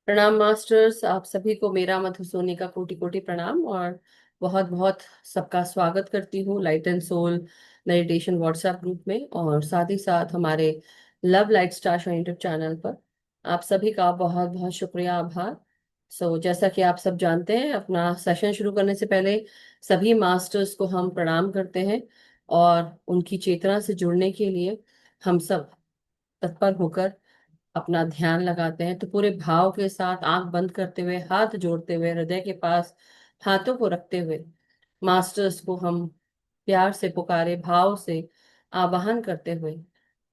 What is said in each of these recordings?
प्रणाम मास्टर्स, आप सभी को मेरा मधुसूदनी का कोटि कोटि प्रणाम। और बहुत बहुत सबका स्वागत करती हूँ light and soul meditation WhatsApp group में, और साथ ही साथ हमारे love light star show YouTube channel पर। आप सभी का बहुत बहुत शुक्रिया, आभार। जैसा कि आप सब जानते हैं, अपना सेशन शुरू करने से पहले सभी मास्टर्स को हम प्रणाम करते हैं, और उनकी चेतना से जुड़ने के लिए हम सब तत्पर होकर अपना ध्यान लगाते हैं। तो पूरे भाव के साथ आंख बंद करते हुए, हाथ जोड़ते हुए, हृदय के पास हाथों को रखते हुए मास्टर्स को हम प्यार से पुकारे, भाव से आवाहन करते हुए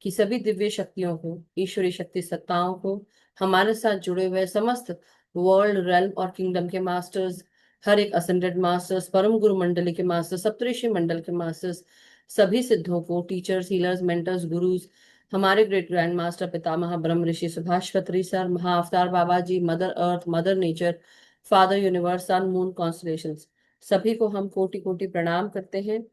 कि सभी दिव्य शक्तियों को, ईश्वरी शक्ति सत्ताओं को, हमारे साथ जुड़े हुए समस्त वर्ल्ड रेल्म और किंगडम के मास्टर्स, हर एक असेंडेड मास्टर्स, परम गुरु मंडली के मास्टर्स, सप्तऋषि मंडल के मास्टर्स, सभी सिद्धों को, टीचर्स, हीलर्स, मेंटर्स, गुरुज, हमारे ग्रेट ग्रैंड मास्टर पितामह ब्रह्म ऋषि Subhash Patri sir, Mahavatar Baba ji, mother earth, mother nature, father universe, sun moon constellations, सभी को हम कोटि कोटि प्रणाम करते हैं।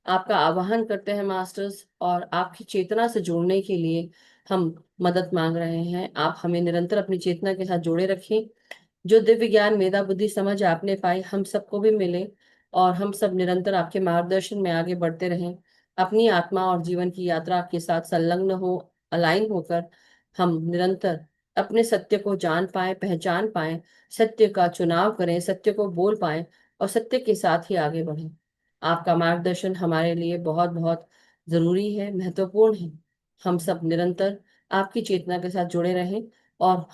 आपका आवाहन करते हैं मास्टर्स, और आपकी चेतना से जोड़ने के लिए हम मदद मांग रहे हैं। आप हमें निरंतर अपनी चेतना के साथ जोड़े रखें। जो दिव्य ज्ञान, मेधा, बुद्धि, समझ आपने पाई, हम सबको भी मिले, और हम सब निरंतर आपके मार्गदर्शन में आगे बढ़ते रहें। अपनी आत्मा और जीवन की यात्रा के साथ संलग्न हो, अलाइन होकर हम निरंतर अपने सत्य को जान पाए, पहचान पाए, सत्य का चुनाव करें, सत्य को बोल पाए, और सत्य के साथ ही आगे बढ़ें। आपका मार्गदर्शन हमारे लिए बहुत बहुत जरूरी है, महत्वपूर्ण है। हम सब निरंतर आपकी चेतना के साथ जुड़े रहें, और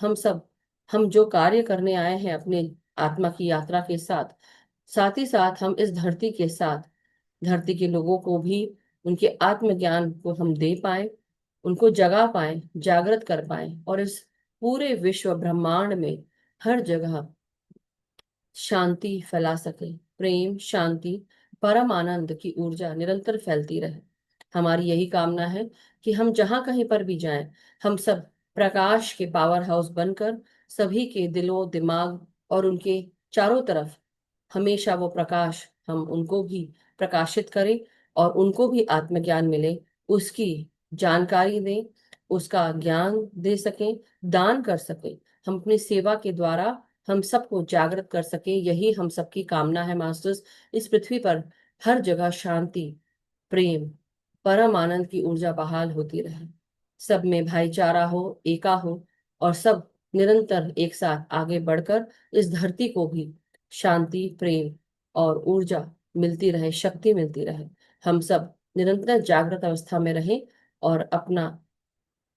हम जो कार्य करने आए हैं अपने आत्मा की यात्रा के साथ, साथ ही साथ हम इस धरती के साथ, धरती के लोगों को भी उनके आत्मज्ञान को हम दे पाए, उनको जगा पाए, जागृत कर पाए, और इस पूरे विश्व ब्रह्मांड में हर जगह शांति फैला सके। प्रेम, शांति, परम आनंद की ऊर्जा निरंतर फैलती रहे। हमारी यही कामना है कि हम जहां कहीं पर भी जाएं, हम सब प्रकाश के पावर हाउस बनकर सभी के दिलों, दिमाग और उनके चारों तरफ हमेशा वो प्रकाश हम उनको भी प्रकाशित करें, और उनको भी आत्मज्ञान मिले, उसकी जानकारी दें, उसका ज्ञान दे सकें, दान कर सकें। हम अपनी सेवा के द्वारा हम सबको जागृत कर सके, यही हम सबकी कामना है मास्टर्स। इस पृथ्वी पर हर जगह शांति, प्रेम, परम आनंद की ऊर्जा बहाल होती रहे, सब में भाईचारा हो, एका हो, और सब निरंतर एक साथ आगे बढ़कर इस धरती को भी शांति, प्रेम और ऊर्जा मिलती रहे, शक्ति मिलती रहे। हम सब निरंतर जागृत अवस्था में रहें, और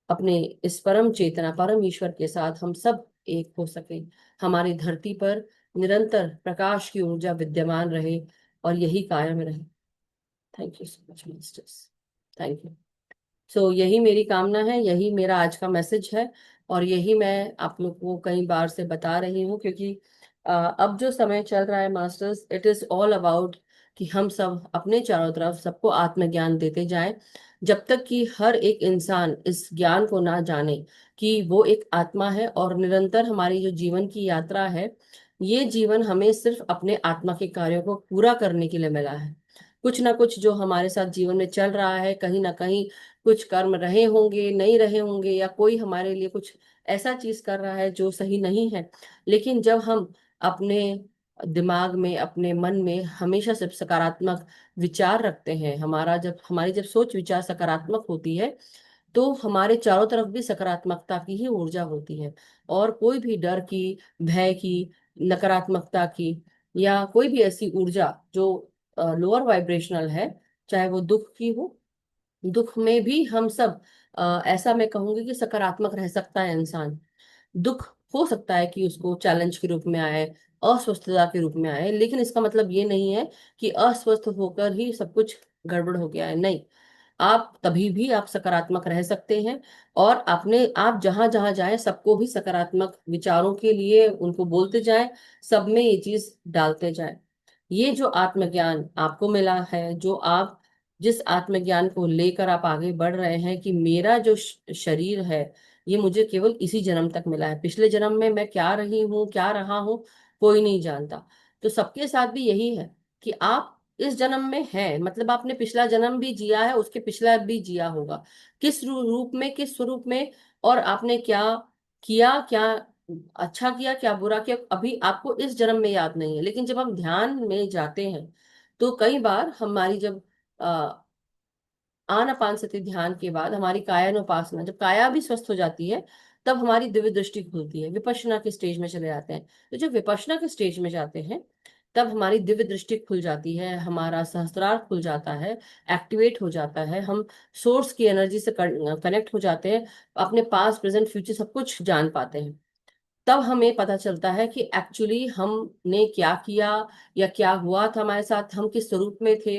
अपने इस परम चेतना, परम ईश्वर के साथ हम सब एक हो सके। हमारी धरती पर निरंतर प्रकाश की ऊर्जा विद्यमान रहे, और यही कायम रहे। Thank you so much masters. Thank you. यही मेरी कामना है, यही मेरा आज का मैसेज है, और यही मैं आप लोग को कई बार से बता रही हूँ, क्योंकि अब जो समय चल रहा है masters, it is all about कि हम सब अपने चारों तरफ सबको आत्मज्ञान देते जाएं। जब तक कि हर एक इंसान इस ज्ञान को ना जाने कि वो एक आत्मा है, और निरंतर हमारी जो जीवन की यात्रा है, ये जीवन हमें सिर्फ अपने आत्मा के कार्यों को पूरा करने के लिए मिला है। कुछ ना कुछ जो हमारे साथ जीवन में चल रहा है, कहीं ना कहीं कुछ कर्म रहे होंगे, नहीं रहे होंगे, या कोई हमारे लिए कुछ ऐसा चीज कर रहा है जो सही नहीं है। लेकिन जब हम अपने दिमाग में, अपने मन में हमेशा सिर्फ सकारात्मक विचार रखते हैं, हमारी जब सोच विचार सकारात्मक होती है, तो हमारे चारों तरफ भी सकारात्मकता की ही ऊर्जा होती है। और कोई भी डर की, भय की, नकारात्मकता की, या कोई भी ऐसी ऊर्जा जो लोअर वाइब्रेशनल है, चाहे वो दुख की हो, दुख में भी हम सब ऐसा मैं कहूंगी कि सकारात्मक रह सकता है इंसान। दुख हो सकता है कि उसको चैलेंज के रूप में आए, अस्वस्थता के रूप में आए, लेकिन इसका मतलब ये नहीं है कि अस्वस्थ होकर ही सब कुछ गड़बड़ हो गया है, नहीं। आप तभी भी आप सकारात्मक रह सकते हैं, और आप जहां जहां जाएं सबको भी सकारात्मक विचारों के लिए उनको बोलते जाएं, सब में ये चीज डालते जाएं। ये जो आत्मज्ञान आपको मिला है, जो आप जिस आत्मज्ञान को लेकर आप आगे बढ़ रहे हैं कि मेरा जो शरीर है, ये मुझे केवल इसी जन्म तक मिला है, पिछले जन्म में मैं क्या रही हूँ, क्या रहा हूँ, कोई नहीं जानता। तो सबके साथ भी यही है कि आप इस जन्म में है, मतलब आपने पिछला जन्म भी जिया है, उसके पिछला भी जिया होगा, किस रूप में, किस स्वरूप में, और आपने क्या किया, क्या अच्छा किया क्या बुरा किया अभी आपको इस जन्म में याद नहीं है, लेकिन जब हम ध्यान में जाते हैं तो कई बार हमारी जब आनापानसति ध्यान के बाद हमारी कायानुपासना, जब काया भी स्वस्थ हो जाती है, तब हमारी दिव्य दृष्टि खुलती है, विपश्यना के स्टेज में चले जाते हैं। तो जब विपश्यना के स्टेज में जाते हैं तब हमारी दिव्य दृष्टि खुल जाती है, हमारा सहस्त्रार खुल जाता है, एक्टिवेट हो जाता है, हम सोर्स की एनर्जी से कनेक्ट हो जाते हैं, अपने पास्ट प्रेजेंट फ्यूचर सब कुछ जान पाते हैं। तब हमें पता चलता है कि एक्चुअली हमने क्या किया या क्या हुआ था हमारे साथ, हम किस स्वरूप में थे।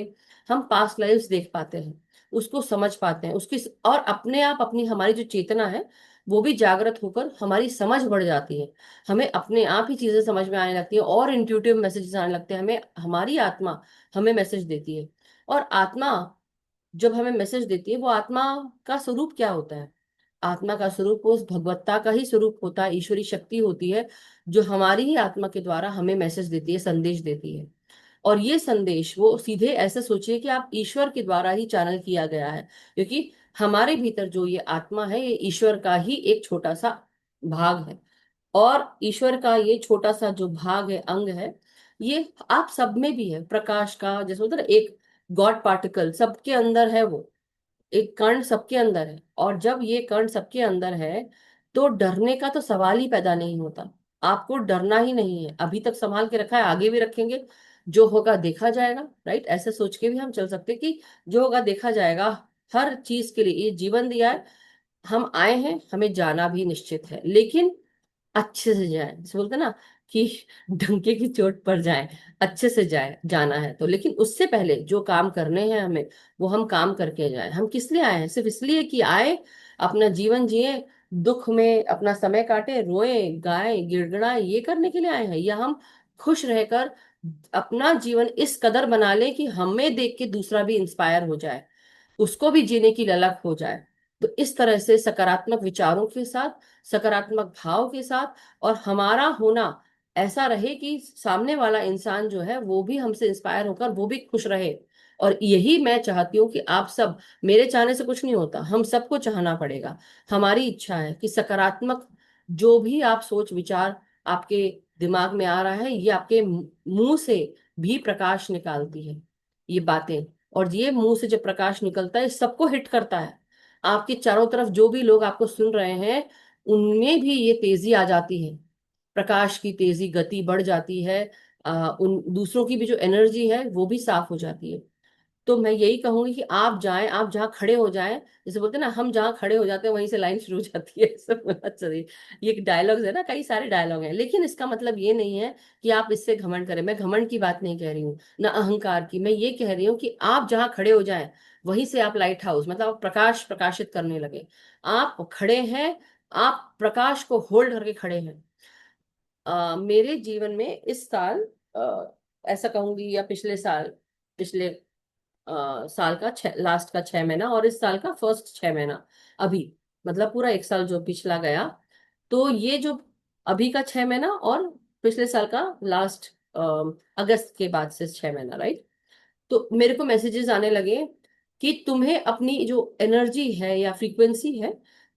हम पास्ट लाइव्स देख पाते हैं, उसको समझ पाते हैं, उसकी और अपने आप अपनी हमारी जो चेतना है वो भी जागृत होकर हमारी समझ बढ़ जाती है। हमें अपने आप ही चीजें समझ में आने लगती है और इंट्यूटिव मैसेजेस आने लगते हैं, हमें हमारी आत्मा हमें मैसेज देती है। और आत्मा जब हमें मैसेज देती है, वो आत्मा का स्वरूप क्या होता है? आत्मा का स्वरूप उस भगवत्ता का ही स्वरूप होता है, ईश्वरी शक्ति होती है जो हमारी ही आत्मा के द्वारा हमें मैसेज देती है, संदेश देती है। और ये संदेश वो सीधे ऐसे सोचिए कि आप ईश्वर के द्वारा ही चैनल किया गया है, क्योंकि हमारे भीतर जो ये आत्मा है ये ईश्वर का ही एक छोटा सा भाग है। और ईश्वर का ये छोटा सा जो भाग है, अंग है, ये आप सब में भी है, प्रकाश का जैसे होता है ना, एक गॉड पार्टिकल सबके अंदर है वो, एक कण सबके अंदर है। और जब ये कण सबके अंदर है तो डरने का तो सवाल ही पैदा नहीं होता। आपको डरना ही नहीं है, अभी तक संभाल के रखा है, आगे भी रखेंगे, जो होगा देखा जाएगा। राइट, ऐसे सोच के भी हम चल सकते हैं कि जो होगा देखा जाएगा। हर चीज के लिए ये जीवन दिया है, हम आए हैं, हमें जाना भी निश्चित है, लेकिन अच्छे से जाए, जैसे बोलते हैं ना कि डंके की चोट पर जाए, अच्छे से जाए, जाना है तो। लेकिन उससे पहले जो काम करने हैं हमें, वो हम काम करके जाए। हम किस लिए आए हैं? सिर्फ इसलिए कि आए, अपना जीवन जिए, दुख में अपना समय काटे, रोए गाए गिड़गिड़ाए, ये करने के लिए आए हैं? या हम खुश रहकर अपना जीवन इस कदर बना लें कि हमें देख के दूसरा भी इंस्पायर हो जाए, उसको भी जीने की ललक हो जाए। तो इस तरह से सकारात्मक विचारों के साथ, सकारात्मक भाव के साथ, और हमारा होना ऐसा रहे कि सामने वाला इंसान जो है वो भी हमसे इंस्पायर होकर वो भी खुश रहे। और यही मैं चाहती हूँ कि आप सब, मेरे चाहने से कुछ नहीं होता, हम सबको चाहना पड़ेगा। हमारी इच्छा है कि सकारात्मक जो भी आप सोच विचार आपके दिमाग में आ रहा है, ये आपके मुंह से भी प्रकाश निकालती है ये बातें। और ये मुंह से जब प्रकाश निकलता है सबको हिट करता है। आपके चारों तरफ जो भी लोग आपको सुन रहे हैं उनमें भी ये तेजी आ जाती है, प्रकाश की तेजी गति बढ़ जाती है। उन दूसरों की भी जो एनर्जी है वो भी साफ हो जाती है। तो मैं यही कहूंगी कि आप जाएं, आप जहाँ खड़े हो जाएं, जैसे बोलते हैं ना, हम जहाँ खड़े हो जाते हैं वहीं से लाइन शुरू हो जाती है, ऐसा बोलना चाहिए। ये डायलॉग्स है ना, कई सारे डायलॉग हैं, लेकिन इसका मतलब ये नहीं है कि आप इससे घमंड करें। मैं घमंड की बात नहीं कह रही हूँ, ना अहंकार की। मैं ये कह रही हूँ कि आप जहाँ खड़े हो जाएं वहीं से आप लाइट हाउस, मतलब आप प्रकाश प्रकाशित करने लगे। आप खड़े हैं, आप प्रकाश को होल्ड करके खड़े हैं। मेरे जीवन में इस साल, ऐसा कहूंगी, या पिछले साल, पिछले साल का लास्ट का 6 महीना और इस साल का फर्स्ट 6 महीना, अभी मतलब पूरा एक साल जो पिछला गया, तो ये जो अभी का 6 महीना और पिछले साल का लास्ट अगस्त के बाद से 6 महीना, राइट। तो मेरे को मैसेजेस आने लगे कि तुम्हें अपनी जो एनर्जी है या फ्रीक्वेंसी है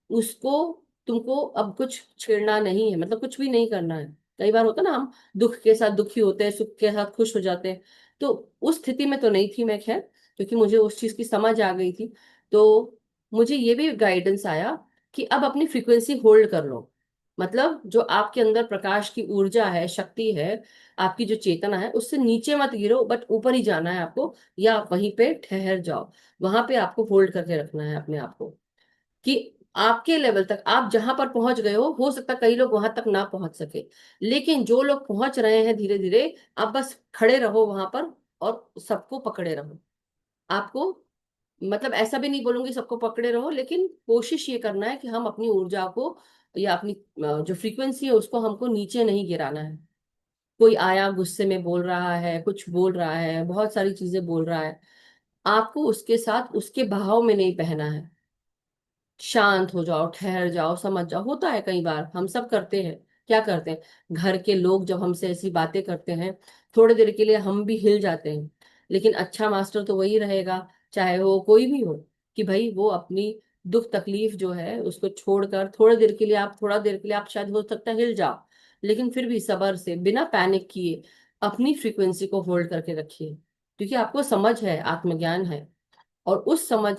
उसको, तुमको अब कुछ छेड़ना नहीं है, मतलब कुछ भी नहीं करना है। कई बार होता है ना, हम दुख के साथ दुखी होते हैं, सुख के साथ खुश हो जाते हैं। तो उस स्थिति में तो नहीं थी मैं, खैर, क्योंकि मुझे उस चीज की समझ आ गई थी। तो मुझे ये भी गाइडेंस आया कि अब अपनी फ्रीक्वेंसी होल्ड कर लो। मतलब जो आपके अंदर प्रकाश की ऊर्जा है, शक्ति है, आपकी जो चेतना है, उससे नीचे मत गिरो, बट ऊपर ही जाना है आपको, या आप वहीं पे ठहर जाओ। वहां पे आपको होल्ड करके रखना है अपने आप को, कि आपके लेवल तक आप जहां पर पहुंच गए हो सकता है कई लोग वहां तक ना पहुंच सके, लेकिन जो लोग पहुंच रहे हैं धीरे धीरे, आप बस खड़े रहो वहां पर और सबको पकड़े रहो। आपको, मतलब ऐसा भी नहीं बोलूंगी सबको पकड़े रहो, लेकिन कोशिश ये करना है कि हम अपनी ऊर्जा को या अपनी जो फ्रीक्वेंसी है उसको हमको नीचे नहीं गिराना है। कोई आया गुस्से में बोल रहा है, कुछ बोल रहा है, बहुत सारी चीजें बोल रहा है, आपको उसके साथ उसके बहाव में नहीं बहना है। शांत हो जाओ, ठहर जाओ, समझ जाओ। होता है कई बार, हम सब करते हैं। क्या करते हैं, घर के लोग जब हमसे ऐसी बातें करते हैं, थोड़ी देर के लिए हम भी हिल जाते हैं, लेकिन अच्छा मास्टर तो वही रहेगा, चाहे वो कोई भी हो, कि भाई वो अपनी दुख तकलीफ जो है उसको छोड़कर थोड़ी देर के लिए आप, थोड़ा देर के लिए आप शायद हो सकता है हिल जाओ, लेकिन फिर भी सब्र से, बिना पैनिक किए अपनी फ्रीक्वेंसी को होल्ड करके रखिए। क्योंकि आपको समझ है, आत्मज्ञान है, और उस समझ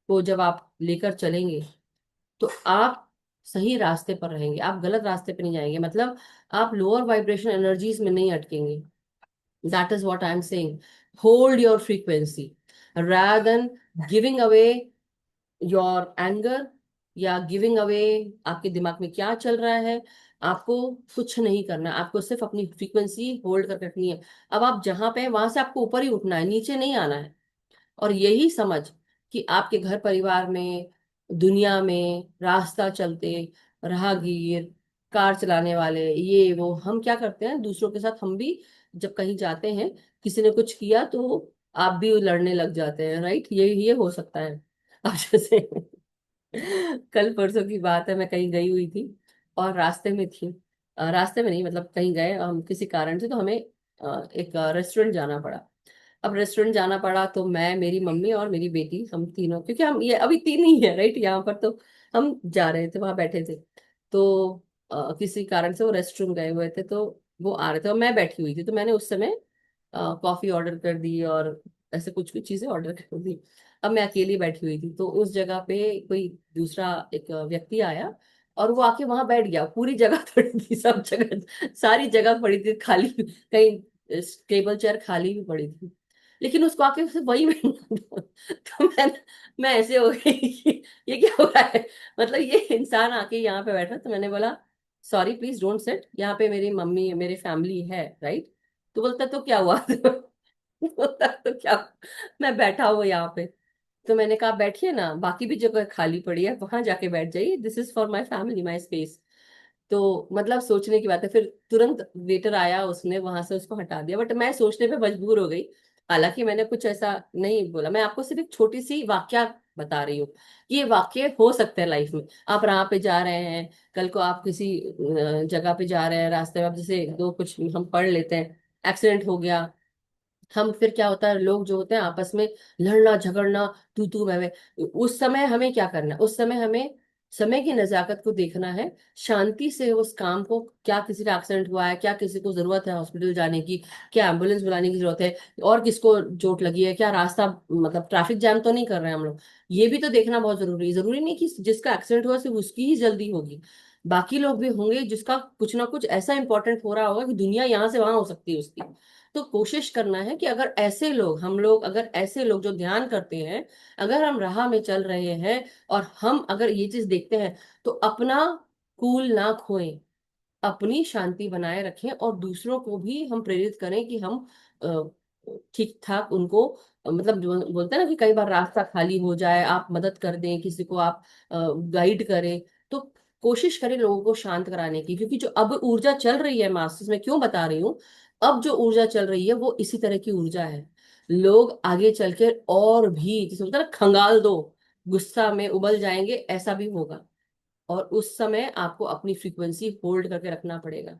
को जब आप लेकर चलेंगे तो आप सही रास्ते पर रहेंगे, आप गलत रास्ते पे नहीं जाएंगे। मतलब आप लोअर वाइब्रेशन एनर्जीज में नहीं अटकेंगे। That is what I am saying. Hold your frequency rather than giving away your anger, या गिविंग अवे आपके दिमाग में क्या चल रहा है। आपको कुछ नहीं करना, आपको सिर्फ अपनी फ्रीक्वेंसी होल्ड कर रखनी है। अब आप जहां पे हैं वहां से आपको ऊपर ही उठना है, नीचे नहीं आना है। और यही समझ कि आपके घर परिवार में, दुनिया में, रास्ता चलते, राहगीर, कार चलाने वाले, ये वो, हम क्या करते हैं दूसरों के साथ, हम भी जब कहीं जाते हैं, किसी ने कुछ किया तो आप भी लड़ने लग जाते हैं, राइट? ये हो सकता है। अब जैसे कल परसों की बात है, मैं कहीं गई हुई थी और रास्ते में थी, रास्ते में नहीं मतलब कहीं गए हम किसी कारण से, तो हमें एक रेस्टोरेंट जाना पड़ा। अब रेस्टोरेंट जाना पड़ा तो मैं, मेरी मम्मी और मेरी बेटी, हम तीनों, क्योंकि हम ये अभी तीन ही है राइट यहाँ पर, तो हम जा रहे थे, वहां बैठे थे। तो किसी कारण से वो रेस्टोरेंट गए हुए थे, तो वो आ रहे थे और मैं बैठी हुई थी, तो मैंने उस समय कॉफी ऑर्डर कर दी और ऐसे कुछ कुछ चीजें ऑर्डर कर दी। अब मैं अकेली बैठी हुई थी, तो उस जगह पे कोई दूसरा एक व्यक्ति आया और वो आके वहां बैठ गया। पूरी जगह पड़ी थी, सब जगह, सारी जगह पड़ी थी खाली, कहीं टेबल चेयर खाली भी पड़ी थी, लेकिन उसको आके उसे वही बैठना। तो मैं ऐसे हो गई कि ये क्या हो रहा है, मतलब ये इंसान आके यहाँ पे बैठा। तो मैंने बोला सॉरी प्लीज डोंट सिट, यहाँ पे मेरी मम्मी, मेरी फैमिली है, राइट? तो बोलता तो क्या हुआ? बोलता तो क्या, मैं बैठा हूँ यहाँ पे। तो मैंने कहा बैठिए ना, बाकी भी जगह खाली पड़ी है, वहां जाके बैठ जाइए, this is for my family, my space. तो मतलब सोचने की बात है। फिर तुरंत वेटर आया, उसने वहां से उसको हटा दिया, बट मैं सोचने पे मजबूर हो गई। हालांकि मैंने कुछ ऐसा नहीं बोला, मैं आपको सिर्फ एक छोटी सी वाक्या बता रही हूँ कि ये वाक्य हो सकते हैं लाइफ में। आप राह पे जा रहे हैं, कल को आप किसी जगह पे जा रहे हैं, रास्ते में आप जैसे दो कुछ हम पढ़ लेते हैं, एक्सीडेंट हो गया, हम फिर क्या होता है, लोग जो होते हैं आपस में लड़ना झगड़ना, तू मैं, उस समय हमें क्या करना है? उस समय हमें समय की नजाकत को देखना है, शांति से उस काम को, क्या किसी का एक्सीडेंट हुआ है, क्या किसी को जरूरत है हॉस्पिटल जाने की, क्या एम्बुलेंस बुलाने की जरूरत है, और किसको चोट लगी है, क्या रास्ता, मतलब ट्रैफिक जैम तो नहीं कर रहे हैं हम लोग। ये भी तो देखना बहुत जरूरी है। जरूरी नहीं कि जिसका एक्सीडेंट हुआ सिर्फ उसकी ही जल्दी होगी, बाकी लोग भी होंगे जिसका कुछ ना कुछ ऐसा इंपॉर्टेंट हो रहा होगा कि दुनिया यहाँ से वहां हो सकती है उसकी। तो कोशिश करना है कि अगर ऐसे लोग, हम लोग अगर ऐसे लोग जो ध्यान करते हैं, अगर हम राह में चल रहे हैं और हम अगर ये चीज देखते हैं, तो अपना कूल ना खोएं, अपनी शांति बनाए रखें, और दूसरों को भी हम प्रेरित करें कि हम ठीक ठाक उनको, मतलब जो बोलते हैं ना कि कई बार रास्ता खाली हो जाए, आप मदद कर दें किसी को, आप गाइड करें। तो कोशिश करें लोगों को शांत कराने की, क्योंकि जो अब ऊर्जा चल रही है मास्टर्स, मैं क्यों बता रही हूँ, अब जो ऊर्जा चल रही है वो इसी तरह की ऊर्जा है। लोग आगे चल के और भी, जैसे होता है ना, खंगाल दो, गुस्सा में उबल जाएंगे, ऐसा भी होगा। और उस समय आपको अपनी फ्रीक्वेंसी होल्ड करके रखना पड़ेगा।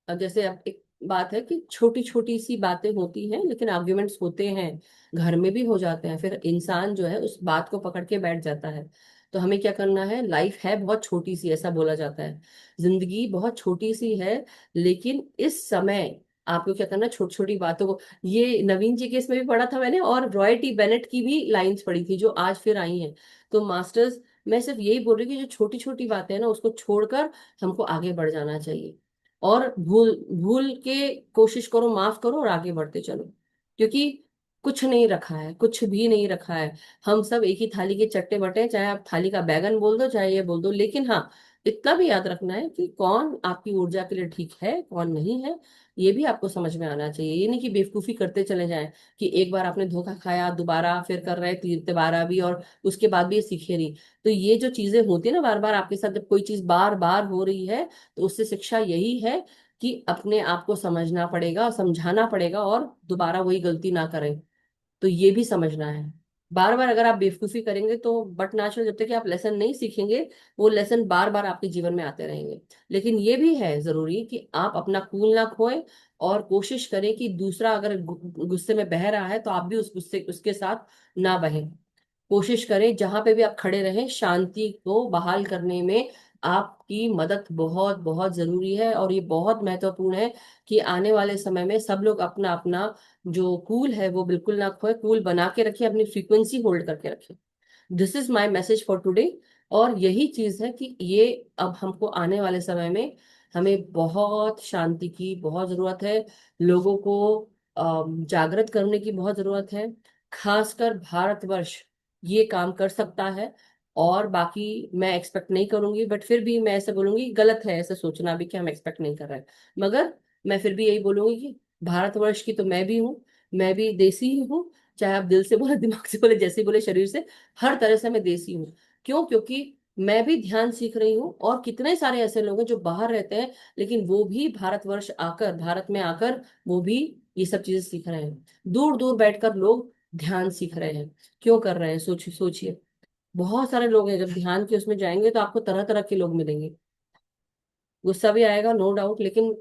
अब जैसे अब एक बात है कि छोटी छोटी सी बातें होती हैं, लेकिन आर्ग्यूमेंट्स होते हैं, घर में भी हो जाते हैं, फिर इंसान जो है उस बात को पकड़ के बैठ जाता है। तो हमें क्या करना है, लाइफ है बहुत छोटी सी, ऐसा बोला जाता है, जिंदगी बहुत छोटी सी है, लेकिन इस समय आपको क्या करना है, छोटी छोटी बातों को, ये नवीन जी के इसमें भी पढ़ा था मैंने, और रॉय टी बेनेट की भी लाइंस पढ़ी थी जो आज फिर आई हैं। तो मास्टर्स, मैं सिर्फ यही बोल रही हूँ कि जो छोटी छोटी बातें हैं ना, उसको छोड़कर हमको आगे बढ़ जाना चाहिए। और भूल भूल के कोशिश करो, माफ करो और आगे बढ़ते चलो। क्योंकि कुछ नहीं रखा है, कुछ भी नहीं रखा है। हम सब एक ही थाली के चट्टे बटे हैं, चाहे आप थाली का बैगन बोल दो, चाहे ये बोल दो, लेकिन हाँ, इतना भी याद रखना है कि कौन आपकी ऊर्जा के लिए ठीक है, कौन नहीं है। ये भी आपको समझ में आना चाहिए। ये नहीं कि बेवकूफी करते चले जाएं, कि एक बार आपने धोखा खाया, दोबारा फिर कर रहे तिबारा भी, और उसके बाद भी ये सीखे नहीं। तो ये जो चीजें होती है ना, बार बार आपके साथ जब कोई चीज बार बार हो रही है, तो उससे शिक्षा यही है कि अपने आप को समझना पड़ेगा, समझाना पड़ेगा, और दोबारा वही गलती ना करें। तो ये भी समझना है। बार बार अगर आप बेवकूफी करेंगे तो, बट नेचुरल, जब तक कि आप लेसन नहीं सीखेंगे, वो लेसन बार बार आपके जीवन में आते रहेंगे। लेकिन ये भी है जरूरी कि आप अपना कूल ना खोएं, और कोशिश करें कि दूसरा अगर गुस्से में बह रहा है तो आप भी उस गुस्से उसके साथ ना बहें। कोशिश करें जहां पे भी आप खड़े रहें, शांति को बहाल करने में आपकी मदद बहुत बहुत जरूरी है। और ये बहुत महत्वपूर्ण है कि आने वाले समय में सब लोग अपना अपना जो कूल है वो बिल्कुल ना खोए, कूल बना के रखें, अपनी फ्रीक्वेंसी होल्ड करके रखें। This is my message for today. और यही चीज है कि ये अब हमको आने वाले समय में हमें बहुत शांति की बहुत जरूरत है। लोगों को जागृत करने की बहुत जरूरत है। खासकर भारतवर्ष ये काम कर सकता है। और बाकी मैं एक्सपेक्ट नहीं करूंगी, बट फिर भी मैं ऐसे बोलूंगी, गलत है ऐसे सोचना भी कि हम एक्सपेक्ट नहीं कर रहे हैं। मगर मैं फिर भी यही बोलूंगी कि भारतवर्ष की तो मैं भी हूँ, मैं भी देसी ही हूँ। चाहे आप दिल से बोले, दिमाग से बोले, जैसे बोले, शरीर से, हर तरह से मैं देसी हूँ। क्यों? क्योंकि मैं भी ध्यान सीख रही हूँ, और कितने सारे ऐसे लोग हैं जो बाहर रहते हैं लेकिन वो भी भारतवर्ष आकर, भारत में आकर वो भी ये सब चीजें सीख रहे हैं। दूर दूर बैठकर लोग ध्यान सीख रहे हैं। क्यों कर रहे हैं? सोचिए सोचिए। बहुत सारे लोग हैं, जब ध्यान के उसमें जाएंगे तो आपको तरह तरह के लोग मिलेंगे। गुस्सा भी आएगा, नो डाउट, लेकिन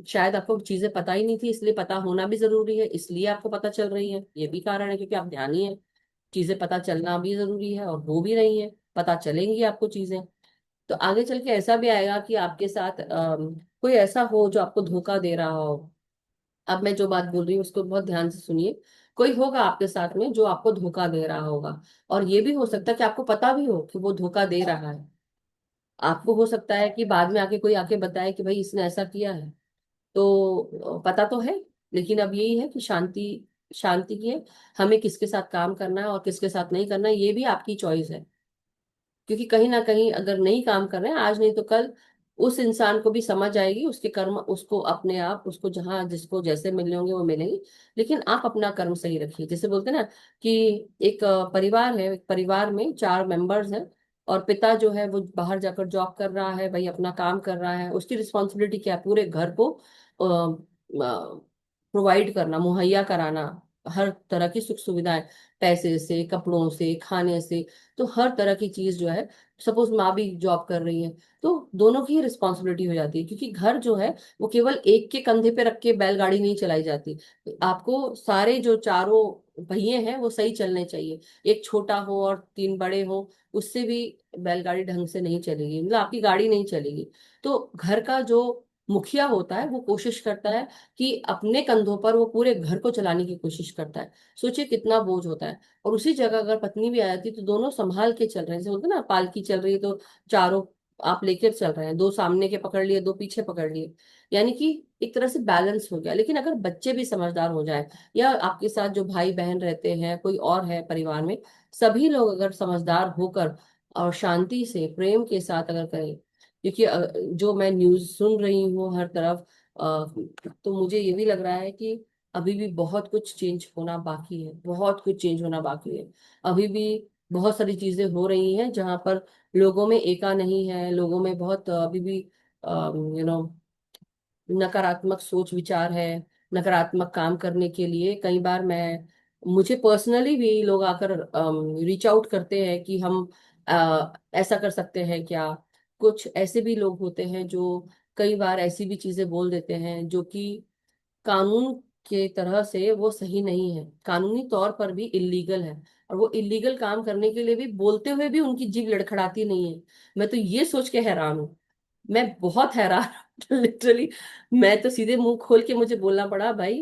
शायद आपको चीजें पता ही नहीं थी, इसलिए पता होना भी जरूरी है, इसलिए आपको पता चल रही है, ये भी कारण है क्योंकि आप ध्यानी है। चीजें पता चलना भी जरूरी है और हो भी रही है, पता चलेंगी आपको चीजें। तो आगे चल के ऐसा भी आएगा कि आपके साथ कोई ऐसा हो जो आपको धोखा दे रहा हो। अब मैं जो बात बोल रही हूँ उसको बहुत ध्यान से सुनिए। कोई होगा आपके साथ में जो आपको धोखा दे रहा होगा, और ये भी हो सकता है कि आपको पता भी हो कि वो धोखा दे रहा है। आपको हो सकता है कि बाद में आके कोई आके बताए कि भाई इसने ऐसा किया है। तो पता तो है, लेकिन अब यही है कि शांति, शांति की है। हमें किसके साथ काम करना है और किसके साथ नहीं करना है, ये भी आपकी चॉइस है। क्योंकि कहीं ना कहीं अगर नहीं काम कर रहे हैं, आज नहीं तो कल उस इंसान को भी समझ आएगी, उसके कर्म उसको अपने आप, उसको जहां जिसको जैसे मिलने होंगे वो मिलेंगे। लेकिन आप अपना कर्म सही रखिए। जैसे बोलते हैं ना कि एक परिवार है, एक परिवार में चार मेंबर्स हैं, और पिता जो है वो बाहर जाकर जॉब कर रहा है, भाई अपना काम कर रहा है, उसकी रिस्पॉन्सिबिलिटी क्या है? पूरे घर को प्रोवाइड करना, मुहैया कराना, हर तरह की सुख सुविधाएं, पैसे से, कपड़ों से, खाने से। तो हर तरह की चीज जो है, सपोज माँ भी जॉब कर रही है, तो दोनों की ही रिस्पॉन्सिबिलिटी हो जाती है। क्योंकि घर जो है वो केवल एक के कंधे पे रख के बैलगाड़ी नहीं चलाई जाती। आपको सारे जो चारों पहिए हैं वो सही चलने चाहिए। एक छोटा हो और तीन बड़े हो, उससे भी बैलगाड़ी ढंग से नहीं चलेगी, मतलब आपकी गाड़ी नहीं चलेगी। तो घर का जो मुखिया होता है वो कोशिश करता है कि अपने कंधों पर वो पूरे घर को चलाने की कोशिश करता है। सोचिए कितना बोझ होता है। और उसी जगह अगर पत्नी भी आ जाती तो दोनों संभाल के चल रहे हैं, जैसे बोलते हैं ना, पालकी चल रही है तो चारों आप लेकर चल रहे हैं, दो सामने के पकड़ लिए, दो पीछे पकड़ लिए, यानी कि एक तरह से बैलेंस हो गया। लेकिन अगर बच्चे भी समझदार हो जाए, या आपके साथ जो भाई बहन रहते हैं, कोई और है परिवार में, सभी लोग अगर समझदार होकर और शांति से, प्रेम के साथ अगर करें। क्योंकि जो मैं न्यूज सुन रही हूँ हर तरफ, तो मुझे ये भी लग रहा है कि अभी भी बहुत कुछ चेंज होना बाकी है, बहुत कुछ चेंज होना बाकी है। अभी भी बहुत सारी चीजें हो रही हैं जहां पर लोगों में एका नहीं है, लोगों में बहुत अभी भी नकारात्मक सोच विचार है। नकारात्मक काम करने के लिए कई बार मैं, मुझे पर्सनली भी लोग आकर रीच आउट करते हैं कि हम ऐसा कर सकते हैं क्या। कुछ ऐसे भी लोग होते हैं जो कई बार ऐसी भी चीजें बोल देते हैं जो कि कानून के तरह से वो सही नहीं है, कानूनी तौर पर भी इलीगल है। और वो इलीगल काम करने के लिए भी बोलते हुए भी उनकी जीभ लड़खड़ाती नहीं है। मैं तो ये सोच के हैरान हूँ, मैं बहुत हैरान लिटरली। मैं तो सीधे मुंह खोल के मुझे बोलना पड़ा, भाई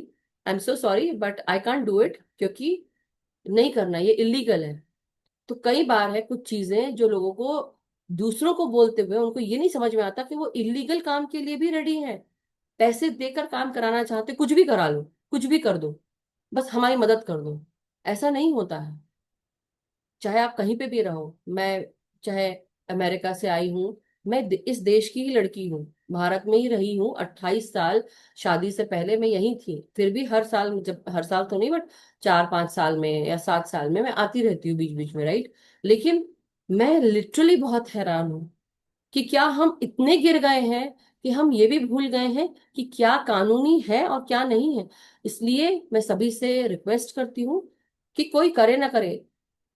आई am so sorry but I can't do it, क्योंकि नहीं करना, ये इलीगल है। तो कई बार है कुछ चीजें जो लोगों को, दूसरों को बोलते हुए उनको ये नहीं समझ में आता कि वो इलीगल काम के लिए भी रेडी है। पैसे देकर काम कराना चाहते, कुछ भी करा लो, कुछ भी कर दो, बस हमारी मदद कर दो। ऐसा नहीं होता है। चाहे आप कहीं पे भी रहो, मैं चाहे अमेरिका से आई हूँ, मैं इस देश की ही लड़की हूँ, भारत में ही रही हूँ 28 साल। शादी से पहले मैं यहीं थी, फिर भी हर साल, जब हर साल तो नहीं बट 4-5 साल में या 7 साल में मैं आती रहती हूँ बीच बीच में, राइट। लेकिन मैं लिटरली बहुत हैरान हूँ कि क्या हम इतने गिर गए हैं कि हम ये भी भूल गए हैं कि क्या कानूनी है और क्या नहीं है। इसलिए मैं सभी से रिक्वेस्ट करती हूँ कि कोई करे ना करे,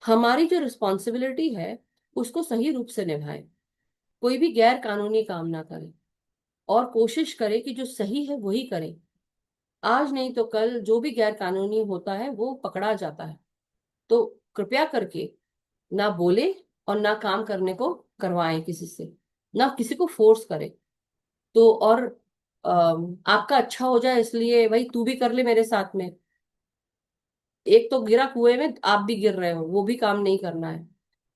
हमारी जो रिस्पॉन्सिबिलिटी है उसको सही रूप से निभाए। कोई भी गैर कानूनी काम ना करे, और कोशिश करे कि जो सही है वही करे। आज नहीं तो कल जो भी गैर कानूनी होता है वो पकड़ा जाता है। तो कृपया करके ना बोले और ना काम करने को करवाएं किसी से, ना किसी को फोर्स करें। तो और आपका अच्छा हो जाए इसलिए भाई तू भी कर ले मेरे साथ में, एक तो गिरा कुएं में आप भी गिर रहे हो, वो भी काम नहीं करना है।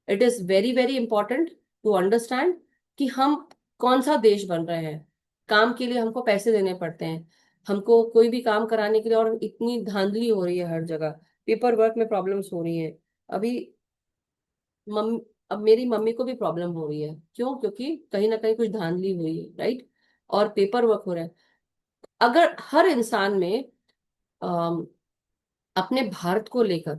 It is very very important to understand कि हम कौन सा देश बन रहे हैं। काम के लिए हमको पैसे देने पड़ते हैं, हमको कोई भी काम कराने के लिए, और इतनी धांधली हो रही है हर जगह, पेपर वर्क में प्रॉब्लम्स हो रही है। अभी मम अब मेरी मम्मी को भी प्रॉब्लम हो रही है, क्यों? क्योंकि कहीं ना कहीं कुछ धांधली हुई है, राइट? और पेपर वर्क हो रहा है। अगर हर इंसान में अपने भारत को लेकर,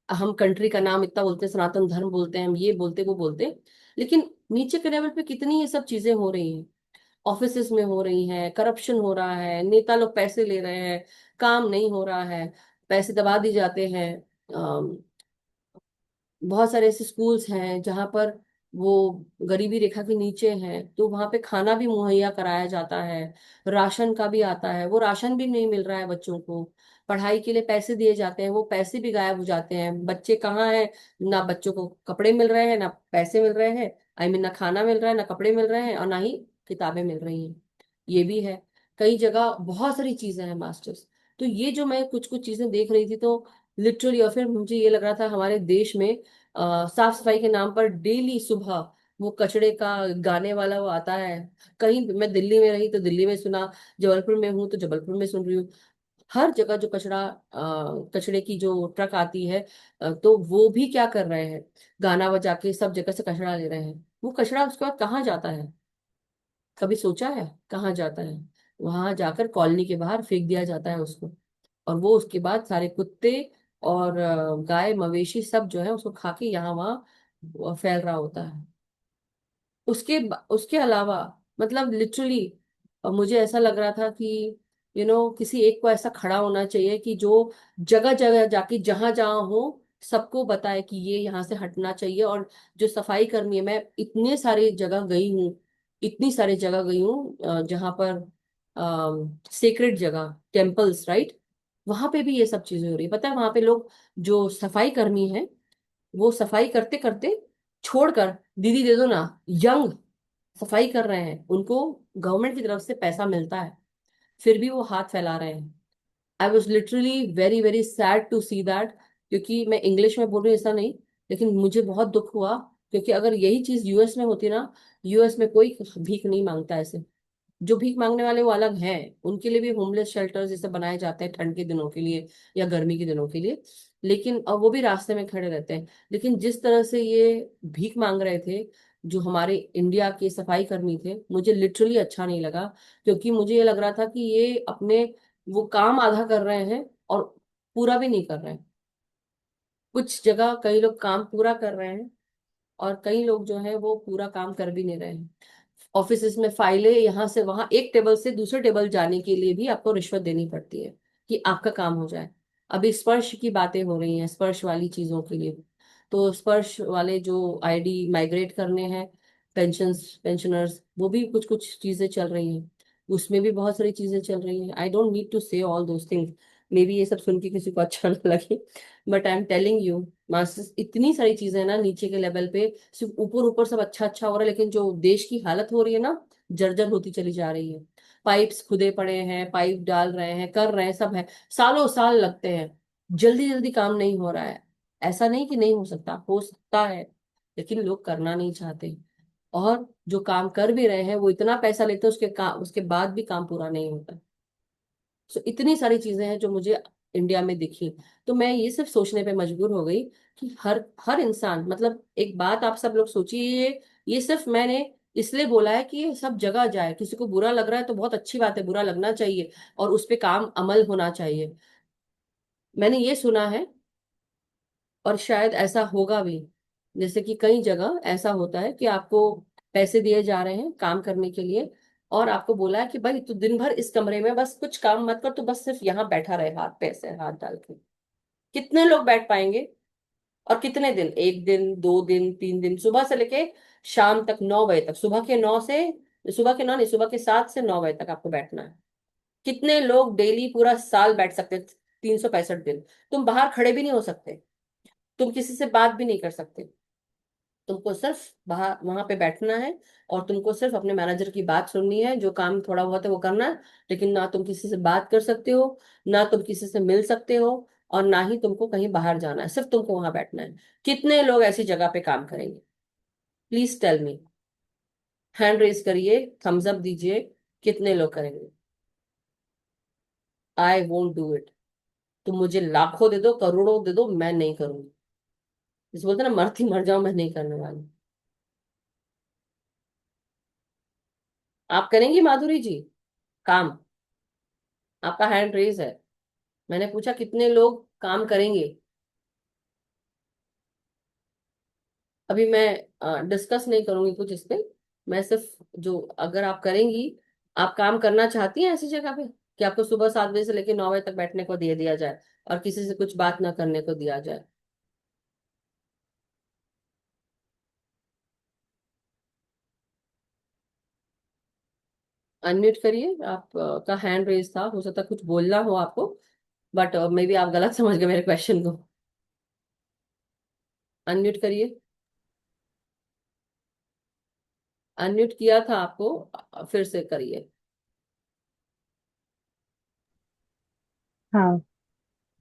हम कंट्री का नाम इतना बोलते हैं, सनातन धर्म बोलते हैं, हम ये बोलते वो बोलते, लेकिन नीचे के लेवल पे कितनी ये सब चीजें हो रही हैं। ऑफिसेज में हो रही हैं, करप्शन हो रहा है, नेता लोग पैसे ले रहे हैं, काम नहीं हो रहा है, पैसे दबा दिए जाते हैं। बहुत सारे ऐसे स्कूल्स हैं जहाँ पर वो गरीबी रेखा के नीचे हैं, तो वहां पे खाना भी मुहैया कराया जाता है, राशन का भी आता है, वो राशन भी नहीं मिल रहा है बच्चों को। पढ़ाई के लिए पैसे दिए जाते हैं, वो पैसे भी गायब हो जाते हैं, बच्चे कहाँ हैं? ना बच्चों को कपड़े मिल रहे हैं, ना पैसे मिल रहे हैं, आई मीन ना खाना मिल रहा है, ना कपड़े मिल रहे हैं, और ना ही किताबें मिल रही हैं। ये भी है। कई जगह बहुत सारी चीजें हैं मास्टर्स। तो ये जो मैं कुछ कुछ चीजें देख रही थी, तो लिटरली, और फिर मुझे ये लग रहा था हमारे देश में साफ सफाई के नाम पर डेली सुबह वो कचड़े का गाने वाला वो आता है। कहीं मैं दिल्ली में रही तो दिल्ली में सुना, जबलपुर में हूँ तो जबलपुर में सुन रही हूँ। हर जगह जो कचड़े की जो ट्रक आती है, तो वो भी क्या कर रहे हैं, गाना बजा के सब जगह से कचड़ा ले रहे हैं। वो कचड़ा उसके बाद कहाँ जाता है? कभी सोचा है कहाँ जाता है? वहां जाकर कॉलोनी के बाहर फेंक दिया जाता है उसको, और वो उसके बाद सारे कुत्ते और गाय मवेशी सब जो है उसको खा के यहाँ वहाँ फैल रहा होता है। उसके अलावा, मतलब लिटरली मुझे ऐसा लग रहा था कि किसी एक को ऐसा खड़ा होना चाहिए कि जो जगह जगह जाके जहां जहां हो सबको बताए कि ये यहाँ से हटना चाहिए। और जो सफाई कर्मी है, मैं इतने सारे जगह गई हूँ, इतनी सारी जगह गई हूँ जहाँ पर सेक्रेड जगह, टेम्पल्स, राइट? वहां पे भी ये सब चीजें हो रही है। पता है वहां पे लोग, जो सफाई कर्मी हैं, वो सफाई करते करते छोड़कर, दीदी दे दो ना, यंग सफाई कर रहे हैं, उनको गवर्नमेंट की तरफ से पैसा मिलता है, फिर भी वो हाथ फैला रहे हैं। I was literally very very sad to see that. क्योंकि मैं इंग्लिश में बोल रही हूँ ऐसा नहीं, लेकिन मुझे बहुत दुख हुआ। क्योंकि अगर यही चीज यूएस में होती ना, यूएस में कोई भीख नहीं मांगता ऐसे। जो भीख मांगने वाले वो अलग हैं, उनके लिए भी होमलेस शेल्टर जैसे बनाए जाते हैं ठंड के दिनों के लिए या गर्मी के दिनों के लिए, लेकिन अब वो भी रास्ते में खड़े रहते हैं। लेकिन जिस तरह से ये भीख मांग रहे थे, जो हमारे इंडिया के सफाई कर्मी थे, मुझे लिटरली अच्छा नहीं लगा। क्योंकि मुझे ये लग रहा था कि ये अपने वो काम आधा कर रहे हैं और पूरा भी नहीं कर रहे हैं। कुछ जगह कई लोग काम पूरा कर रहे हैं, और कई लोग जो है वो पूरा काम कर भी नहीं रहे हैं। ऑफिस में फाइलें यहाँ से वहां, एक टेबल से दूसरे टेबल जाने के लिए भी आपको रिश्वत देनी पड़ती है कि आपका काम हो जाए। अभी स्पर्श की बातें हो रही हैं, स्पर्श वाली चीजों के लिए। तो स्पर्श वाले जो आईडी माइग्रेट करने हैं, पेंशनर्स, वो भी कुछ कुछ चीजें चल रही हैं, उसमें भी बहुत सारी चीजें चल रही हैं। आई डोंट नीड टू से all those things, may be ये सब सुन के किसी को अच्छा ना लगे, but I am telling you masters, इतनी सारी चीजें हैं ना नीचे के लेवल पे। सिर्फ ऊपर ऊपर सब अच्छा अच्छा हो रहा है, लेकिन जो देश की हालत हो रही है ना, जर्जर होती चली जा रही है। पाइप्स खुदे पड़े हैं, पाइप डाल रहे हैं, कर रहे हैं, सब है, सालों साल लगते हैं, जल्दी जल्दी काम नहीं हो रहा है। ऐसा नहीं कि नहीं हो सकता है, लेकिन लोग करना नहीं चाहते। और जो काम कर भी रहे हैं वो इतना पैसा लेते हैं, उसके बाद भी काम पूरा नहीं होता। सो इतनी सारी चीजें हैं जो मुझे इंडिया में दिखी। तो मैं ये सिर्फ सोचने पे मजबूर हो गई कि हर हर इंसान, मतलब एक बात आप सब लोग सोचिए, ये सिर्फ मैंने इसलिए बोला है कि ये सब जगह जाए। किसी को बुरा लग रहा है तो बहुत अच्छी बात है, बुरा लगना चाहिए, और उस पे काम अमल होना चाहिए। मैंने ये सुना है, और शायद ऐसा होगा भी, जैसे कि कई जगह ऐसा होता है कि आपको पैसे दिए जा रहे हैं काम करने के लिए, और आपको बोला है कि भाई तू दिन भर इस कमरे में बस कुछ काम मत कर, तू बस सिर्फ यहाँ बैठा रहे हाथ पे ऐसे हाथ डाल के। कितने लोग बैठ पाएंगे? और कितने दिन? एक दिन, 2 दिन, 3 दिन, सुबह से लेके शाम तक 9 बजे तक, सुबह के 9 नहीं, सुबह के 7 से 9 बजे तक आपको बैठना है। कितने लोग डेली पूरा साल बैठ सकते हैं? 365 दिन। तुम बाहर खड़े भी नहीं हो सकते। तुम किसी से बात भी नहीं कर सकते। तुमको सिर्फ बाहर वहां पे बैठना है, और तुमको सिर्फ अपने मैनेजर की बात सुननी है, जो काम थोड़ा बहुत है वो करना है। लेकिन ना तुम किसी से बात कर सकते हो, ना तुम किसी से मिल सकते हो, और ना ही तुमको कहीं बाहर जाना है, सिर्फ तुमको वहां बैठना है। कितने लोग ऐसी जगह पे काम करेंगे? Please tell me. Hand raise करिए, थम्स अप दीजिए। कितने लोग करेंगे? I won't do it. तुम मुझे लाखों दे दो, करोड़ों दे दो, मैं नहीं करूंगी। जिस बोलते हैं ना, मरती मर जाओ, मैं नहीं करने वाली। आप करेंगी माधुरी जी काम? आपका हैंड रेज है। मैंने पूछा कितने लोग काम करेंगे। अभी मैं डिस्कस नहीं करूंगी कुछ इस पे। मैं सिर्फ जो, अगर आप करेंगी, आप काम करना चाहती हैं ऐसी जगह पे कि आपको सुबह 7 बजे से लेकर 9 बजे तक बैठने को दे दिया जाए, और किसी से कुछ बात ना करने को दिया जाए? अनम्यूट करिए। आप का हैंड रेज था, हो सकता है कुछ बोलना हो आपको, बट मे बी आप गलत समझ गए मेरे क्वेश्चन को। अनम्यूट करिए। अनम्यूट किया था आपको, फिर से करिए। हाँ।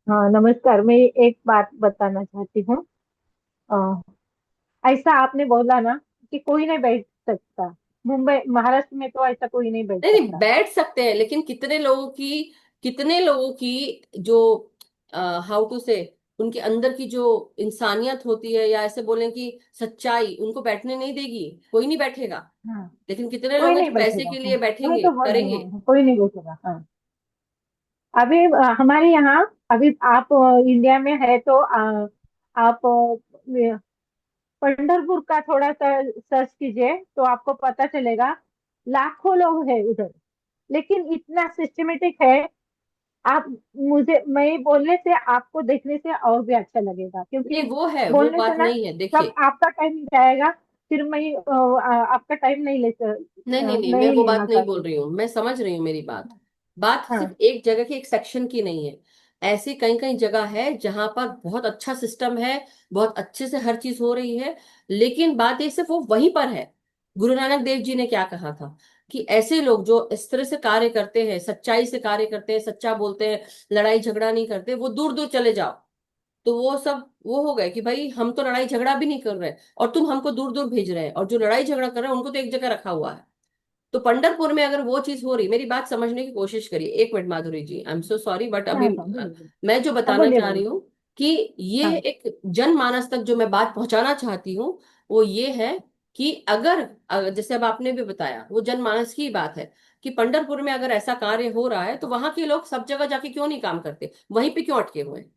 हाँ, नमस्कार। मैं एक बात बताना चाहती हूँ। अ, ऐसा आपने बोला ना कि कोई नहीं बैठ सकता। मुंबई महाराष्ट्र में तो ऐसा कोई नहीं बैठ नहीं नहीं, सकता। बैठ सकते हैं, लेकिन कितने लोगों की जो, हाउ टू से, उनके अंदर की जो इंसानियत होती है, या ऐसे बोलें कि सच्चाई, उनको बैठने नहीं देगी। कोई नहीं बैठेगा। हाँ, लेकिन कितने कोई लोग हैं नहीं जो पैसे बैठेगा। के हाँ, लिए मैं बैठेंगे, तो बोल रही करेंगे? हूँ, कोई नहीं बैठेगा। हाँ। अभी हमारे यहाँ, अभी आप इंडिया में है तो आप पंढरपुर का थोड़ा सा सर्च कीजिए तो आपको पता चलेगा। लाखों लोग हैं उधर, लेकिन इतना सिस्टमेटिक है। आप मुझे मैं बोलने से, आपको देखने से और भी अच्छा लगेगा, क्योंकि नहीं, वो है, वो बोलने से बात ना नहीं है, सब देखिए। आपका टाइम जाएगा। फिर मैं आपका टाइम नहीं नहीं नहीं, मैं नहीं वो बात लेना नहीं बोल चाहती। रही हूँ, मैं समझ रही हूँ मेरी बात। बात सिर्फ हाँ। एक जगह की, एक सेक्शन की नहीं है। ऐसी कई कई जगह है जहां पर बहुत अच्छा सिस्टम है, बहुत अच्छे से हर चीज हो रही है। लेकिन बात ये सिर्फ वो वहीं पर है। गुरु नानक देव जी ने क्या कहा था, कि ऐसे लोग जो इस तरह से कार्य करते हैं, सच्चाई से कार्य करते हैं, सच्चा बोलते हैं, लड़ाई झगड़ा नहीं करते, वो दूर दूर चले जाओ। तो वो सब वो हो गए कि भाई हम तो लड़ाई झगड़ा भी नहीं कर रहे, और तुम हमको दूर दूर भेज रहे हैं, और जो लड़ाई झगड़ा कर रहे हैं उनको तो एक जगह रखा हुआ है। तो पंढरपुर में अगर वो चीज हो रही, मेरी बात समझने की कोशिश करिए। एक minute Madhuri ji, I am so sorry, but अभी हाँ, हाँ, बोलिए। मैं जो हाँ, बताना बोलिए, चाह बोलिए। रही हूँ कि ये हाँ। एक जनमानस तक जो मैं बात पहुंचाना चाहती हूँ, वो ये है कि जैसे अब आपने भी बताया, वो जनमानस की बात है, कि पंढरपुर में अगर ऐसा कार्य हो रहा है, तो वहां के लोग सब जगह जाके क्यों नहीं काम करते, वहीं पे क्यों अटके हुए हैं?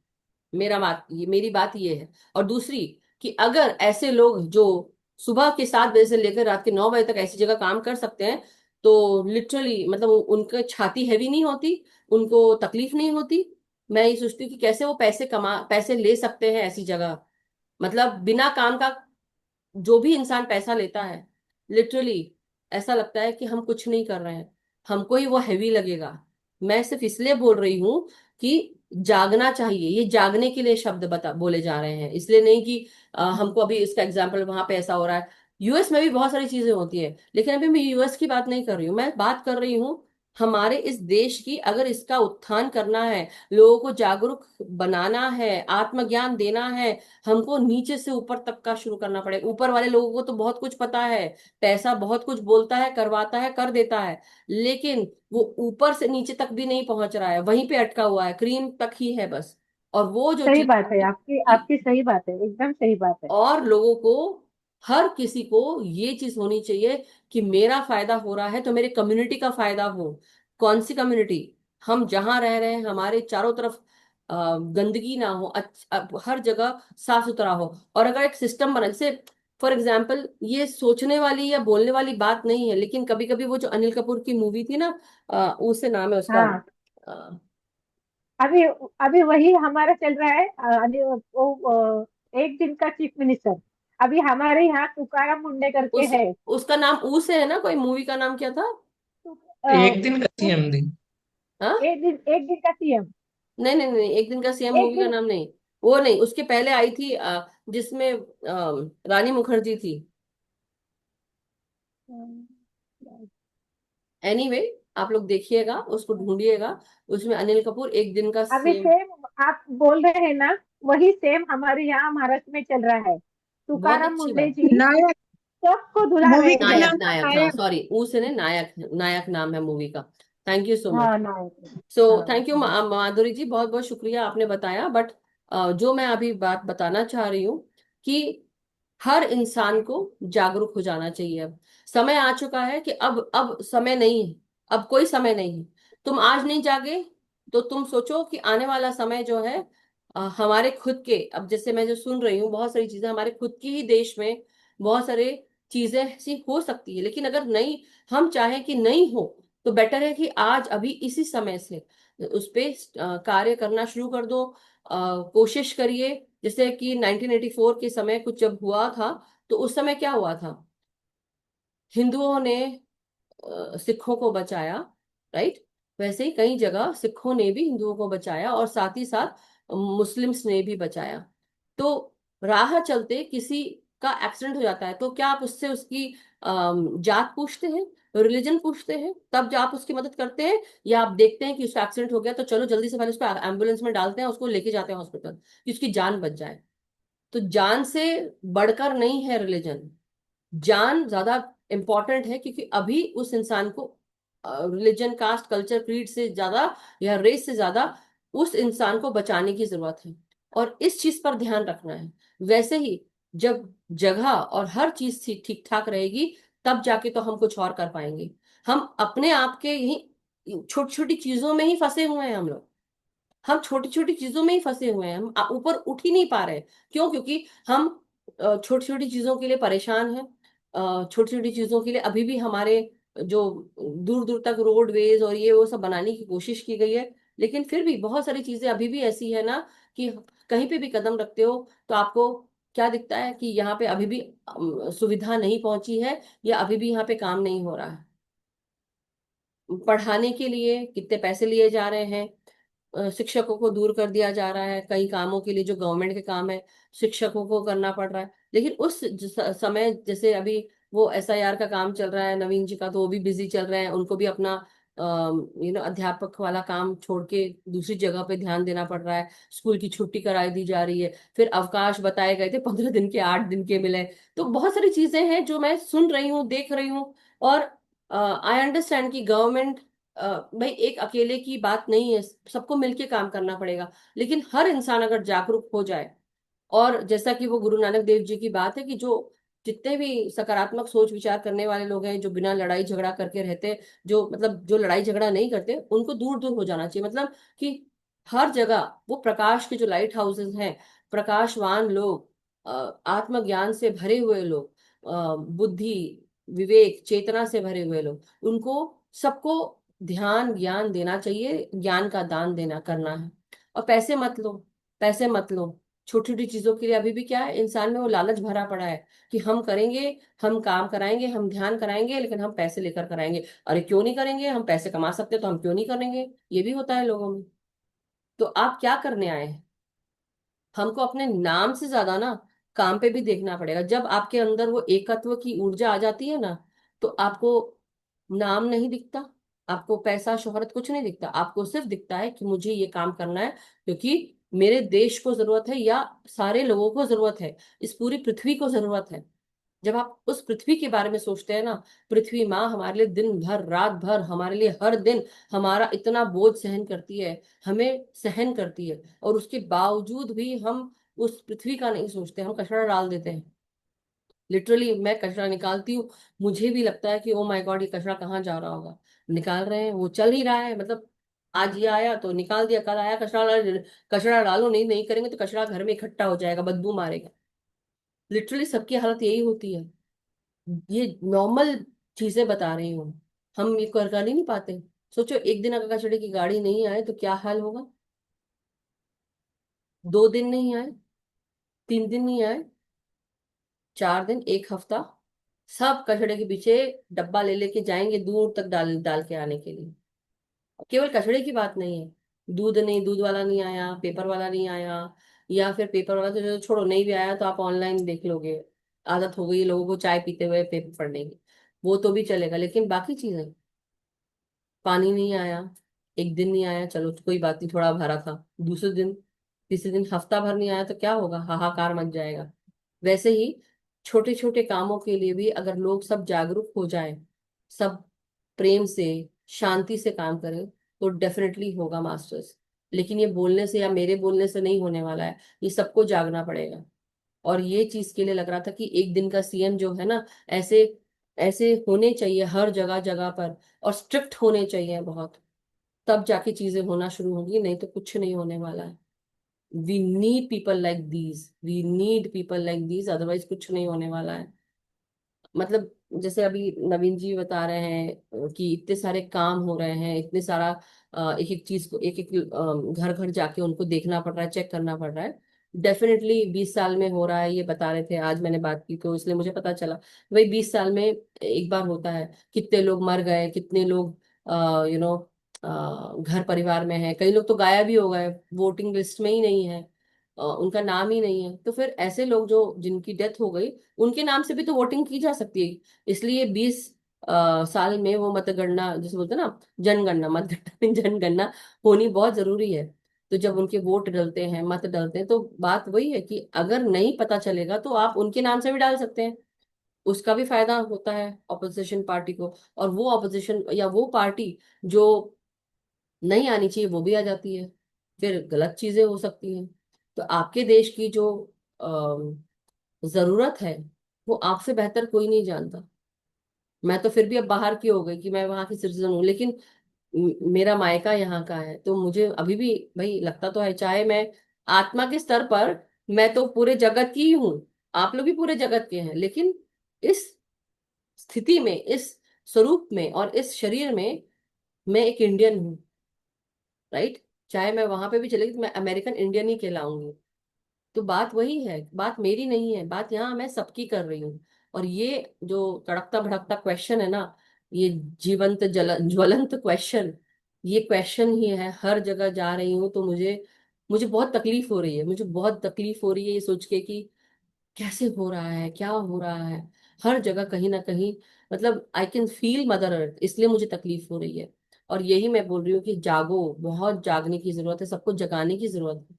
मेरी बात ये है। और दूसरी, कि अगर ऐसे लोग जो सुबह के 7 बजे से लेकर रात के 9 बजे तक ऐसी जगह काम कर सकते हैं, तो लिटरली मतलब उनके छाती हैवी नहीं होती, उनको तकलीफ नहीं होती? मैं ये सोचती हूँ कि कैसे वो पैसे ले सकते हैं ऐसी जगह। मतलब बिना काम का जो भी इंसान पैसा लेता है, लिटरली ऐसा लगता है कि हम कुछ नहीं कर रहे हैं, हमको ही वो हैवी लगेगा। मैं सिर्फ इसलिए बोल रही हूँ कि जागना चाहिए। ये जागने के लिए शब्द बता बोले जा रहे हैं, इसलिए नहीं कि हमको अभी इसका एग्जाम्पल वहां पे ऐसा हो रहा है। यूएस में भी बहुत सारी चीजें होती है, लेकिन अभी मैं यूएस की बात नहीं कर रही हूँ, मैं बात कर रही हूँ हमारे इस देश की। अगर इसका उत्थान करना है, लोगों को जागरूक बनाना है, आत्मज्ञान देना है, हमको नीचे से ऊपर तक का शुरू करना पड़ेगा। ऊपर वाले लोगों को तो बहुत कुछ पता है, पैसा बहुत कुछ बोलता है, करवाता है, कर देता है, लेकिन वो ऊपर से नीचे तक भी नहीं पहुंच रहा है, वहीं पे अटका हुआ है, क्रीम तक ही है बस। और वो जो सही चीज बात है आपकी, कि, आपकी सही बात है, एकदम सही बात है। और लोगों को, हर किसी को ये चीज होनी चाहिए कि मेरा फायदा हो रहा है तो मेरे कम्युनिटी का फायदा हो। कौन सी कम्युनिटी? हम जहां रह रहे हैं, हमारे चारों तरफ गंदगी ना हो, हर जगह साफ सुथरा हो। और अगर एक सिस्टम बना, जैसे फॉर एग्जाम्पल, ये सोचने वाली या बोलने वाली बात नहीं है, लेकिन कभी कभी वो जो अनिल कपूर की मूवी थी ना, उसे नाम है उसका, हाँ। अभी अभी वही हमारा चल रहा है। एक दिन का चीफ मिनिस्टर अभी हमारे यहाँ तुकाराम मुंडे करके उस है। उसका नाम ऊ से है ना, कोई मूवी का नाम क्या था? अ, एक दिन का तु- सीएम दी। हाँ, एक दिन का सीएम। नहीं नहीं नहीं, एक दिन का सीएम एक मूवी का दिन नाम नहीं। वो नहीं, उसके पहले आई थी जिसमें रानी मुखर्जी थी। एनीवे, आप लोग देखिएगा, उसको ढूंढिएगा। उसमें अनिल कपूर एक दिन का अभी सेम। सेम आप बोल रहे हैं ना, वही सेम हमारे यहाँ महाराष्ट्र में चल रहा है। बहुत तुकाराम अच्छी मुंडे बात। जी नायक। सबको धुला मूवी रहे का हैं। नायक, नाम था नायक, हाँ नायक। सॉरी, ऊ से ने नायक, नायक नाम है मूवी का। Thank you so much. हाँ नायक। सो हाँ थैंक यू माधुरी जी, बहुत बहुत शुक्रिया, आपने बताया। बट जो मैं अभी बात बताना चाह रही हूँ कि हर इंसान को जागरूक हो जाना चाहिए। अब समय आ चुका है कि अब समय नहीं है। अब कोई समय नहीं है। तुम आज नहीं जागे तो तुम सोचो कि आने वाला समय जो है, हमारे खुद के, अब जैसे मैं जो सुन रही हूँ, बहुत सारी चीजें हमारे खुद की ही देश में, बहुत सारे चीजें ऐसी हो सकती है, लेकिन अगर नहीं, हम चाहें कि नहीं हो, तो बेटर है कि आज अभी इसी समय से उस पे कार्य करना शुरू कर दो। कोशिश करिए। जैसे कि 1984 के समय कुछ जब हुआ था, तो उस समय क्या हुआ था? हिंदुओं ने सिखों को बचाया, राइट? वैसे ही कई जगह सिखों ने भी हिंदुओं को बचाया, और साथ ही साथ मुस्लिम्स ने भी बचाया। तो राह चलते किसी का एक्सीडेंट हो जाता है, तो क्या आप उससे उसकी जात पूछते हैं, रिलीजन पूछते हैं, तब जो आप उसकी मदद करते हैं? या आप देखते हैं कि उसका एक्सीडेंट हो गया, तो चलो जल्दी से पहले उसको एम्बुलेंस में डालते हैं, उसको लेके जाते हैं हॉस्पिटल कि उसकी जान बच जाए। तो जान से बढ़कर नहीं है रिलीजन। जान ज्यादा इंपॉर्टेंट है, क्योंकि अभी उस इंसान को रिलीजन, कास्ट, कल्चर, क्रीड से ज्यादा, या रेस से ज्यादा उस इंसान को बचाने की जरूरत है। और इस चीज पर ध्यान रखना है। वैसे ही जब जगह और हर चीज ठीक ठाक रहेगी, तब जाके तो हम कुछ और कर पाएंगे। हम अपने आप के यही छोटी छोटी चीजों में ही फंसे हुए हैं हम लोग। हम छोटी छोटी चीजों में ही फंसे हुए हैं, हम ऊपर उठ ही नहीं पा रहे। क्यों? क्योंकि हम छोटी छोटी चीजों के लिए परेशान हैं। छोटी छोटी चीजों के लिए अभी भी हमारे जो दूर दूर तक रोडवेज और ये वो सब बनाने की कोशिश की गई है, लेकिन फिर भी बहुत सारी चीजें अभी भी ऐसी है ना, कि कहीं पे भी कदम रखते हो तो आपको क्या दिखता है कि यहाँ पे अभी भी सुविधा नहीं पहुंची है, या अभी भी यहाँ पे काम नहीं हो रहा है। पढ़ाने के लिए कितने पैसे लिए जा रहे हैं, शिक्षकों को दूर कर दिया जा रहा है, कई कामों के लिए जो गवर्नमेंट के काम है शिक्षकों को करना पड़ रहा है। लेकिन उस समय, जैसे अभी वो एसआईआर का काम चल रहा है नवीन जी का, तो वो भी बिजी चल रहे हैं, उनको भी अपना अध्यापक वाला काम छोड़ के दूसरी जगह पे ध्यान देना पड़ रहा है। स्कूल की छुट्टी कराई दी जा रही है, फिर अवकाश बताए गए थे 15 दिन के, 8 दिन के मिले। तो बहुत सारी चीजें हैं जो मैं सुन रही हूँ, देख रही हूँ। और आई अंडरस्टैंड कि गवर्नमेंट, भाई एक अकेले की बात नहीं है, सबको मिलके काम करना पड़ेगा। लेकिन हर इंसान अगर जागरूक हो जाए, और जैसा कि वो गुरु नानक देव जी की बात है कि जो जितने भी सकारात्मक सोच विचार करने वाले लोग हैं, जो बिना लड़ाई झगड़ा करके रहते, जो मतलब जो लड़ाई झगड़ा नहीं करते, उनको दूर दूर हो जाना चाहिए। मतलब कि हर जगह वो प्रकाश के जो लाइट हाउसेस हैं, प्रकाशवान लोग, आत्मज्ञान से भरे हुए लोग, बुद्धि, विवेक, चेतना से भरे हुए लोग, उनको सबको ध्यान ज्ञान देना चाहिए, ज्ञान का दान देना करना है। और पैसे मत लो, पैसे मत लो। छोटी छोटी चीजों के लिए अभी भी क्या है, इंसान में वो लालच भरा पड़ा है कि हम करेंगे, हम काम कराएंगे, हम ध्यान कराएंगे, लेकिन हम पैसे लेकर कराएंगे। अरे क्यों नहीं करेंगे? हम पैसे कमा सकते हैं, तो हम क्यों नहीं करेंगे? ये भी होता है लोगों में। तो आप क्या करने आए हैं? हमको अपने नाम से ज्यादा ना काम पे भी देखना पड़ेगा। जब आपके अंदर वो एकत्व की ऊर्जा आ जाती है ना, तो आपको नाम नहीं दिखता, आपको पैसा शोहरत कुछ नहीं दिखता, आपको सिर्फ दिखता है कि मुझे ये काम करना है, क्योंकि मेरे देश को जरूरत है, या सारे लोगों को जरूरत है, इस पूरी पृथ्वी को जरूरत है। जब आप उस पृथ्वी के बारे में सोचते हैं ना, पृथ्वी माँ हमारे लिए दिन भर रात भर, हमारे लिए हर दिन हमारा इतना बोझ सहन करती है, हमें सहन करती है, और उसके बावजूद भी हम उस पृथ्वी का नहीं सोचते, हम कचरा डाल देते हैं। लिटरली मैं कचरा निकालती हूँ, मुझे भी लगता है कि ओ माय गॉड, ये कचरा कहाँ जा रहा होगा। निकाल रहे हैं, वो चल ही रहा है, मतलब आज ये आया तो निकाल दिया, कल आया कचरा कचरा डालो, नहीं नहीं करेंगे तो कचरा घर में इकट्ठा हो जाएगा, बदबू मारेगा। लिटरली सबकी हालत यही होती है। ये नॉर्मल चीजें बता रही हूँ, हम ये कर ही नहीं पाते। सोचो एक दिन अगर कचड़े की गाड़ी नहीं आए तो क्या हाल होगा। 2 दिन नहीं आए, 3 दिन नहीं आए, 4 दिन, एक हफ्ता, सब कचड़े के पीछे डब्बा ले लेके जाएंगे दूर तक डाल डाल के आने के लिए। केवल कचड़े की बात नहीं है, दूध नहीं, दूध वाला नहीं आया, पेपर वाला नहीं आया, या फिर पेपर वाला तो जो छोड़ो, नहीं भी आया तो आप ऑनलाइन देख लोगे। आदत हो गई है लोगों को चाय पीते हुए पेपर पढ़ने की, वो तो भी चलेगा, लेकिन बाकी चीजें, पानी नहीं आया, एक दिन नहीं आया, चलो तो कोई बात नहीं, थोड़ा भरा था, दूसरे दिन, तीसरे दिन, हफ्ता भर नहीं आया तो क्या होगा, हाहाकार मच जाएगा। वैसे ही छोटे छोटे कामों के लिए भी अगर लोग सब जागरूक हो जाए, सब प्रेम से, शांति से काम करें, तो डेफिनेटली होगा मास्टर्स। लेकिन ये बोलने से या मेरे बोलने से नहीं होने वाला है, ये सबको जागना पड़ेगा। और ये चीज के लिए लग रहा था कि एक दिन का सीएम जो है ना, ऐसे ऐसे होने चाहिए हर जगह जगह पर, और स्ट्रिक्ट होने चाहिए बहुत, तब जाके चीजें होना शुरू होंगी, नहीं तो कुछ नहीं होने वाला है। We need people like these, we need people like these, otherwise कुछ नहीं होने वाला है। मतलब जैसे अभी नवीन जी बता रहे हैं कि इतने सारे काम हो रहे हैं, इतने सारा एक एक चीज को, एक एक घर घर जाके उनको देखना पड़ रहा है, चेक करना पड़ रहा है। डेफिनेटली 20 साल में हो रहा है, ये बता रहे थे, आज मैंने बात की तो इसलिए मुझे पता चला। वही 20 साल में एक बार होता है, कितने लोग मर गए, कितने लोग यू नो घर परिवार में है, कई लोग तो गायब ही हो गए, वोटिंग लिस्ट में ही नहीं है, उनका नाम ही नहीं है। तो फिर ऐसे लोग जो जिनकी डेथ हो गई, उनके नाम से भी तो वोटिंग की जा सकती है। इसलिए 20 साल में वो मतगणना, जैसे बोलते हैं ना, जनगणना, मतगणना नहीं, जनगणना होनी बहुत जरूरी है। तो जब उनके वोट डलते हैं, मत डलते हैं, तो बात वही है कि अगर नहीं पता चलेगा तो आप उनके नाम से भी डाल सकते हैं, उसका भी फायदा होता है ऑपोजिशन पार्टी को। और वो ऑपोजिशन या वो पार्टी जो नहीं आनी चाहिए वो भी आ जाती है, फिर गलत चीजें हो सकती हैं। तो आपके देश की जो जरूरत है, वो आपसे बेहतर कोई नहीं जानता। मैं तो फिर भी अब बाहर की हो गई कि मैं वहां की सिटीजन हूँ, लेकिन मेरा मायका यहाँ का है, तो मुझे अभी भी भाई लगता तो है, चाहे मैं आत्मा के स्तर पर मैं तो पूरे जगत की ही हूँ, आप लोग भी पूरे जगत के हैं, लेकिन इस स्थिति में, इस स्वरूप में और इस शरीर में मैं एक इंडियन हूँ, राइट। चाहे मैं वहां पे भी चले गई तो मैं अमेरिकन इंडियन ही कहलाऊंगी। तो बात वही है, बात मेरी नहीं है, बात यहाँ मैं सबकी कर रही हूँ। और ये जो तड़कता भड़कता क्वेश्चन है ना, ये जीवंत ज्वलंत क्वेश्चन, ये क्वेश्चन ही है, हर जगह जा रही हूँ तो मुझे मुझे बहुत तकलीफ हो रही है, मुझे बहुत तकलीफ हो रही है ये सोच के कि कैसे हो रहा है, क्या हो रहा है, हर जगह कहीं ना कहीं। मतलब I can feel mother earth, इसलिए मुझे तकलीफ हो रही है। और यही मैं बोल रही हूँ कि जागो, बहुत जागने की जरूरत है, सबको जगाने की जरूरत है।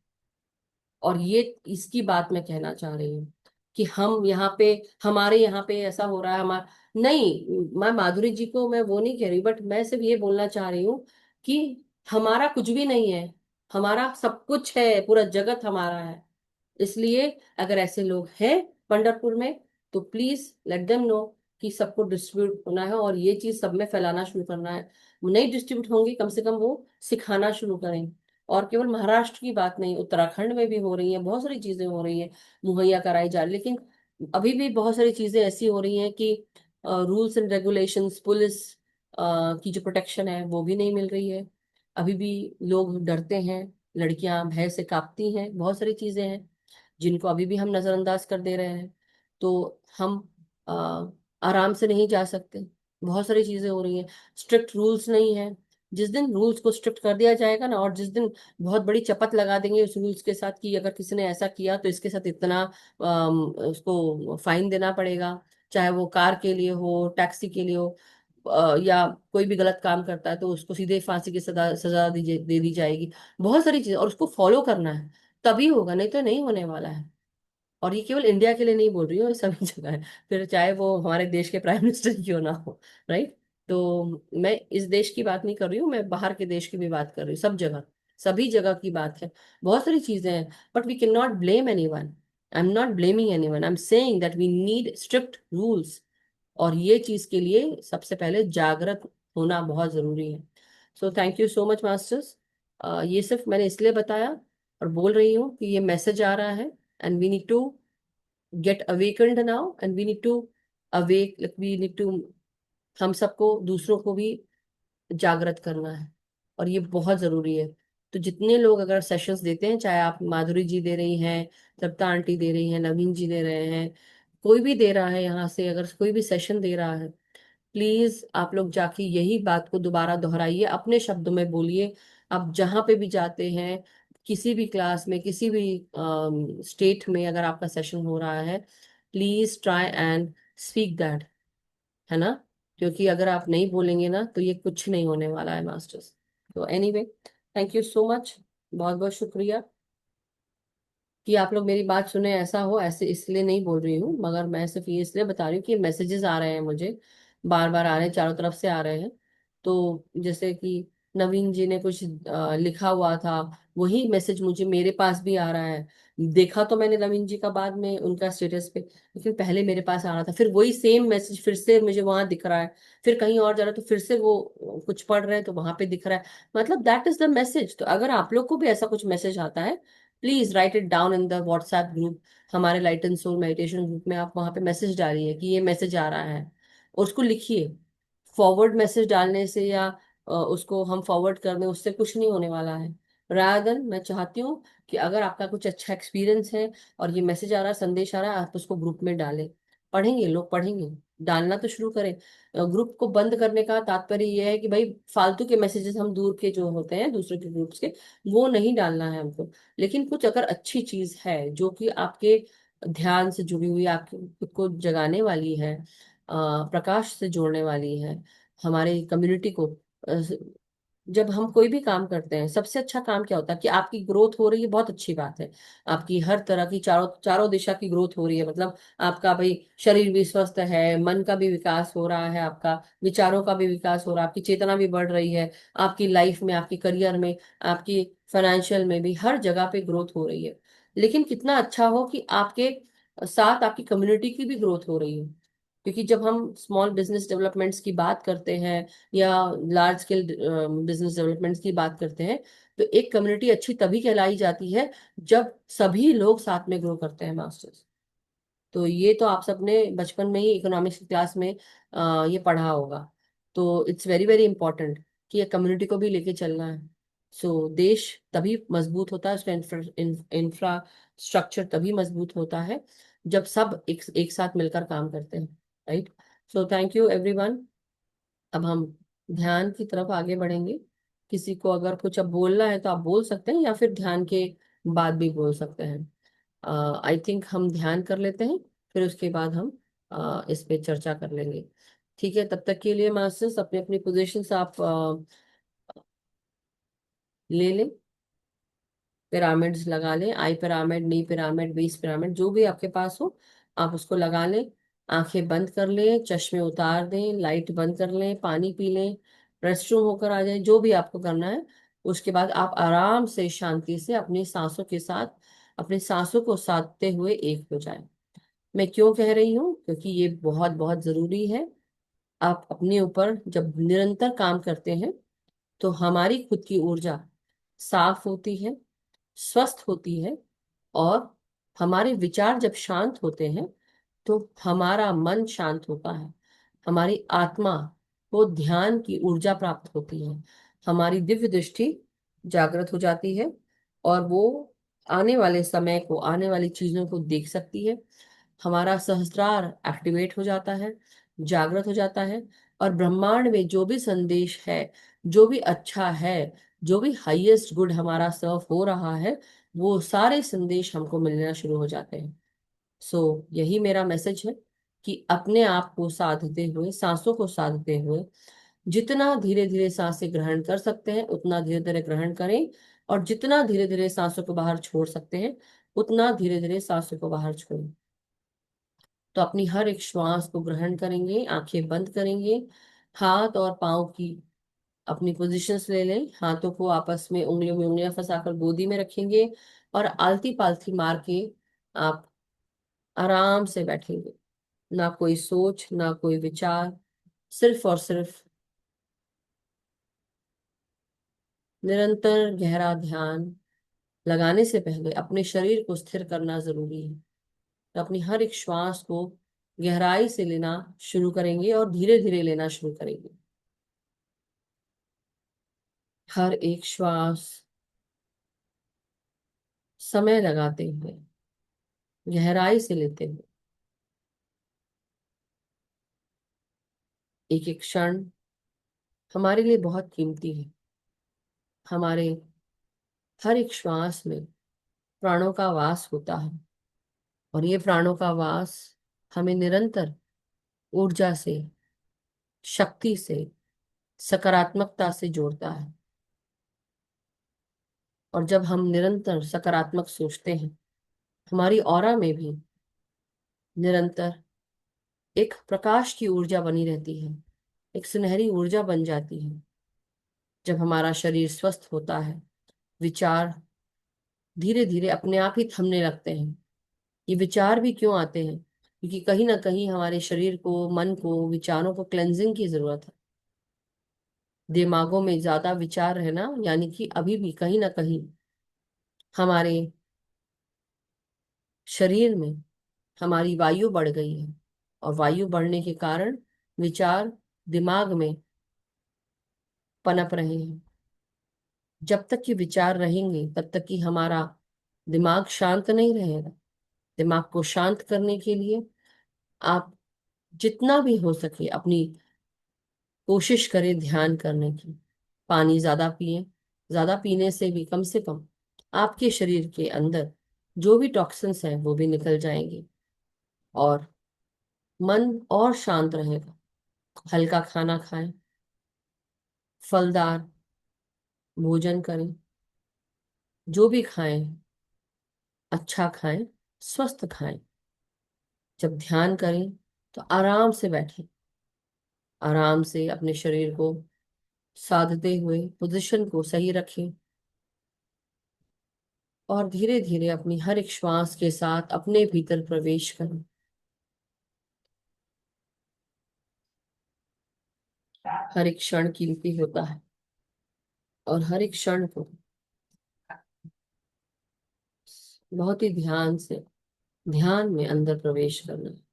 और ये इसकी बात मैं कहना चाह रही हूँ कि हम यहाँ पे, हमारे यहाँ पे ऐसा हो रहा है, हमारा नहीं, मैं माधुरी जी को मैं वो नहीं कह रही, बट मैं सिर्फ ये बोलना चाह रही हूँ कि हमारा कुछ भी नहीं है, हमारा सब कुछ है, पूरा जगत हमारा है। इसलिए अगर ऐसे लोग हैं पंढरपुर में, तो प्लीज लेट देम नो कि सबको डिस्ट्रीब्यूट होना है और ये चीज सब में फैलाना शुरू करना है। वो नहीं डिस्ट्रीब्यूट होंगी, कम से कम वो सिखाना शुरू करें। और केवल महाराष्ट्र की बात नहीं, उत्तराखंड में भी हो रही है, बहुत सारी चीजें हो रही है, मुहैया कराई जा रही, लेकिन अभी भी बहुत सारी चीजें ऐसी हो रही हैं कि रूल्स एंड रेगुलेशंस, पुलिस की जो प्रोटेक्शन है वो भी नहीं मिल रही है। अभी भी लोग डरते हैं, लड़कियां भय से कांपती हैं, बहुत सारी चीजें हैं जिनको अभी भी हम नजरअंदाज कर दे रहे हैं। तो हम अ, आराम से नहीं जा सकते, बहुत सारी चीजें हो रही हैं, स्ट्रिक्ट रूल्स नहीं है। जिस दिन रूल्स को स्ट्रिक्ट कर दिया जाएगा ना, और जिस दिन बहुत बड़ी चपत लगा देंगे उस रूल्स के साथ कि अगर किसी ने ऐसा किया तो इसके साथ इतना उसको फाइन देना पड़ेगा, चाहे वो कार के लिए हो, टैक्सी के लिए हो, या कोई भी गलत काम करता है तो उसको सीधे फांसी की सजा सजा दे दी जाएगी। बहुत सारी चीजें, और उसको फॉलो करना है, तभी होगा, नहीं तो नहीं होने वाला है। और ये केवल इंडिया के लिए नहीं बोल रही हूँ, ये सभी जगह है, फिर चाहे वो हमारे देश के प्राइम मिनिस्टर क्यों ना हो, राइट। तो मैं इस देश की बात नहीं कर रही हूँ, मैं बाहर के देश की भी बात कर रही हूँ, सब जगह, सभी जगह की बात है। बहुत सारी चीजें हैं, but we can not blame any one, I am not blaming any one, I am saying that we need strict rules. और ये चीज के लिए सबसे पहले जागृत होना बहुत जरूरी है। So thank you so much masters. ये सिर्फ मैंने इसलिए बताया और बोल रही हूँ कि ये मैसेज आ रहा है, and we need to get awakened now, and we need to awake, like we need to, हम सबको दूसरों को भी जागृत करना है, और ये बहुत जरूरी है। तो जितने लोग अगर सेशंस देते हैं, चाहे आप माधुरी जी दे रही हैं, सप्ता आंटी दे रही हैं, नवीन जी दे रहे हैं, कोई भी दे रहा है यहाँ से, अगर कोई भी सेशन दे रहा है, प्लीज आप लोग जाके यही बात को दोबारा दोहराइए, अपने शब्दों में बोलिए। आप जहां पे भी जाते हैं, किसी भी क्लास में, किसी भी स्टेट में अगर आपका सेशन हो रहा है, please try and speak that, है ना। क्योंकि अगर आप नहीं बोलेंगे ना तो ये कुछ नहीं होने वाला है मास्टर्स। तो anyway, thank you so much, बहुत बहुत शुक्रिया कि आप लोग मेरी बात सुने। ऐसा हो, ऐसे इसलिए नहीं बोल रही हूँ, मगर मैं सिर्फ ये इसलिए बता रही हूँ कि मैसेजेस आ रहे हैं मुझे, बार बार आ रहे हैं, चारों तरफ से आ रहे हैं। तो जैसे कि नवीन जी ने कुछ लिखा हुआ था, वही मैसेज मुझे मेरे पास भी आ रहा है। देखा तो मैंने नवीन जी का बाद में उनका स्टेटस पे, लेकिन पहले मेरे पास आ रहा था, फिर वही सेम मैसेज फिर से मुझे वहां दिख रहा है, फिर कहीं और जा रहा है तो फिर से वो कुछ पढ़ रहे हैं तो वहां पे दिख रहा है। मतलब दैट इज द मैसेज। तो अगर आप लोग को भी ऐसा कुछ मैसेज आता है, please write it down in the WhatsApp group, हमारे light and soul meditation group में। आप वहां पे मैसेज डालिए कि ये मैसेज आ रहा है, और उसको लिखिए। फॉरवर्ड मैसेज डालने से या उसको हम फॉरवर्ड कर दें, उससे कुछ नहीं होने वाला है। रादर मैं चाहती हूँ कि अगर आपका कुछ अच्छा एक्सपीरियंस है और ये मैसेज आ रहा है, संदेश आ रहा है, आप उसको ग्रुप में डालें। पढ़ेंगे लोग, पढ़ेंगे, डालना तो शुरू करें। ग्रुप को बंद करने का तात्पर्य यह है कि भाई फालतू के मैसेजेस, हम दूर के जो होते हैं दूसरे के ग्रुप्स के, वो नहीं डालना है हमको। लेकिन कुछ अगर अच्छी चीज है जो कि आपके ध्यान से जुड़ी हुई, आपके खुद को जगाने वाली है, प्रकाश से जोड़ने वाली है, हमारे कम्युनिटी को, जब हम कोई भी काम करते हैं, सबसे अच्छा काम क्या होता है कि आपकी ग्रोथ हो रही है, बहुत अच्छी बात है। आपकी हर तरह की चारों चारों दिशा की ग्रोथ हो रही है, मतलब आपका भाई शरीर भी स्वस्थ है, मन का भी विकास हो रहा है, आपका विचारों का भी विकास हो रहा है, आपकी चेतना भी बढ़ रही है, आपकी लाइफ में, आपकी करियर में, आपकी फाइनेंशियल में भी, हर जगह पे ग्रोथ हो रही है। लेकिन कितना अच्छा हो कि आपके साथ आपकी कम्युनिटी की भी ग्रोथ हो रही है। क्योंकि जब हम स्मॉल बिजनेस डेवलपमेंट्स की बात करते हैं या लार्ज स्केल बिजनेस डेवलपमेंट्स की बात करते हैं, तो एक कम्युनिटी अच्छी तभी कहलाई जाती है जब सभी लोग साथ में ग्रो करते हैं मास्टर्स। तो ये तो आप सबने बचपन में ही इकोनॉमिक्स की क्लास में ये पढ़ा होगा। तो इट्स वेरी वेरी इंपॉर्टेंट कि ये कम्युनिटी को भी लेके चलना है। सो देश तभी मजबूत होता है, उसका इंफ्रास्ट्रक्चर तभी मजबूत होता है जब सब एक साथ मिलकर काम करते हैं। Right. So thank you everyone. अब हम ध्यान की तरफ आगे बढ़ेंगे। किसी को अगर कुछ अब बोलना है तो आप बोल सकते हैं, या फिर ध्यान के बाद भी बोल सकते हैं। आई थिंक हम ध्यान कर लेते हैं, फिर उसके बाद हम इस पे चर्चा कर लेंगे। ठीक है, तब तक के लिए मास्टर्स अपनी अपनी पोजीशन आप ले लें। पिरामिड्स लगा लें, आई पिरामिड, नी पिरामिड, बेस पिरामिड, जो भी आपके पास हो आप उसको लगा लें। आंखें बंद कर लें, चश्मे उतार दें, लाइट बंद कर लें, पानी पी लें, रेस्ट रूम होकर आ जाए, जो भी आपको करना है। उसके बाद आप आराम से शांति से अपनी सांसों के साथ अपनी सांसों को साधते हुए एक हो जाएं। मैं क्यों कह रही हूँ, क्योंकि ये बहुत बहुत जरूरी है। आप अपने ऊपर जब निरंतर काम करते हैं तो हमारी खुद की ऊर्जा साफ होती है, स्वस्थ होती है, और हमारे विचार जब शांत होते हैं तो हमारा मन शांत होता है, हमारी आत्मा को ध्यान की ऊर्जा प्राप्त होती है, हमारी दिव्य दृष्टि जागृत हो जाती है, और वो आने वाले समय को, आने वाली चीजों को देख सकती है। हमारा सहस्त्रार एक्टिवेट हो जाता है, जागृत हो जाता है, और ब्रह्मांड में जो भी संदेश है, जो भी अच्छा है, जो भी हाईएस्ट गुड हमारा सर्व हो रहा है, वो सारे संदेश हमको मिलना शुरू हो जाते हैं। यही मेरा मैसेज है कि अपने आप को साधते हुए, सांसों को साधते हुए, जितना धीरे धीरे सांसें ग्रहण कर सकते हैं उतना धीरे धीरे ग्रहण करें, और जितना धीरे धीरे सांसों को बाहर छोड़ सकते हैं उतना धीरे धीरे सांसों को बाहर छोड़ें। तो अपनी हर एक श्वास को ग्रहण करेंगे, आंखें बंद करेंगे, हाथ और पाँव की अपनी पोजीशंस ले लें, हाथों को आपस में उंगलियों में उंगलियां फंसाकर गोदी में रखेंगे, और आलती पालती मार के आप आराम से बैठेंगे। ना कोई सोच, ना कोई विचार, सिर्फ और सिर्फ निरंतर गहरा ध्यान। लगाने से पहले अपने शरीर को स्थिर करना जरूरी है। तो अपनी हर एक श्वास को गहराई से लेना शुरू करेंगे और धीरे धीरे लेना शुरू करेंगे। हर एक श्वास समय लगाते हुए, गहराई से लेते हुए, एक एक क्षण हमारे लिए बहुत कीमती है। हमारे हर एक श्वास में प्राणों का वास होता है, और ये प्राणों का वास हमें निरंतर ऊर्जा से, शक्ति से, सकारात्मकता से जोड़ता है। और जब हम निरंतर सकारात्मक सोचते हैं, हमारी ऑरा में भी निरंतर एक प्रकाश की ऊर्जा बनी रहती है, एक सुनहरी ऊर्जा बन जाती है। जब हमारा शरीर स्वस्थ होता है, विचार धीरे धीरे अपने आप ही थमने लगते हैं। ये विचार भी क्यों आते हैं? क्योंकि कहीं ना कहीं हमारे शरीर को, मन को, विचारों को क्लेंजिंग की जरूरत है। दिमागों में ज्यादा विचार रहना यानी कि अभी भी कहीं ना कहीं हमारे शरीर में हमारी वायु बढ़ गई है, और वायु बढ़ने के कारण विचार दिमाग में पनप रहे हैं। जब तक ये विचार रहेंगे तब तक कि हमारा दिमाग शांत नहीं रहेगा। दिमाग को शांत करने के लिए आप जितना भी हो सके अपनी कोशिश करें ध्यान करने की। पानी ज्यादा पिए, ज्यादा पीने से भी कम से कम आपके शरीर के अंदर जो भी टॉक्सिन्स हैं वो भी निकल जाएंगे, और मन और शांत रहेगा। हल्का खाना खाएं, फलदार भोजन करें, जो भी खाएं अच्छा खाएं, स्वस्थ खाएं। जब ध्यान करें तो आराम से बैठें, आराम से अपने शरीर को साधते हुए पोजीशन को सही रखें, और धीरे धीरे अपनी हर एक श्वास के साथ अपने भीतर प्रवेश करें। हर एक क्षण कीमती होता है, और हर एक क्षण को बहुत ही ध्यान से, ध्यान में अंदर प्रवेश करना है।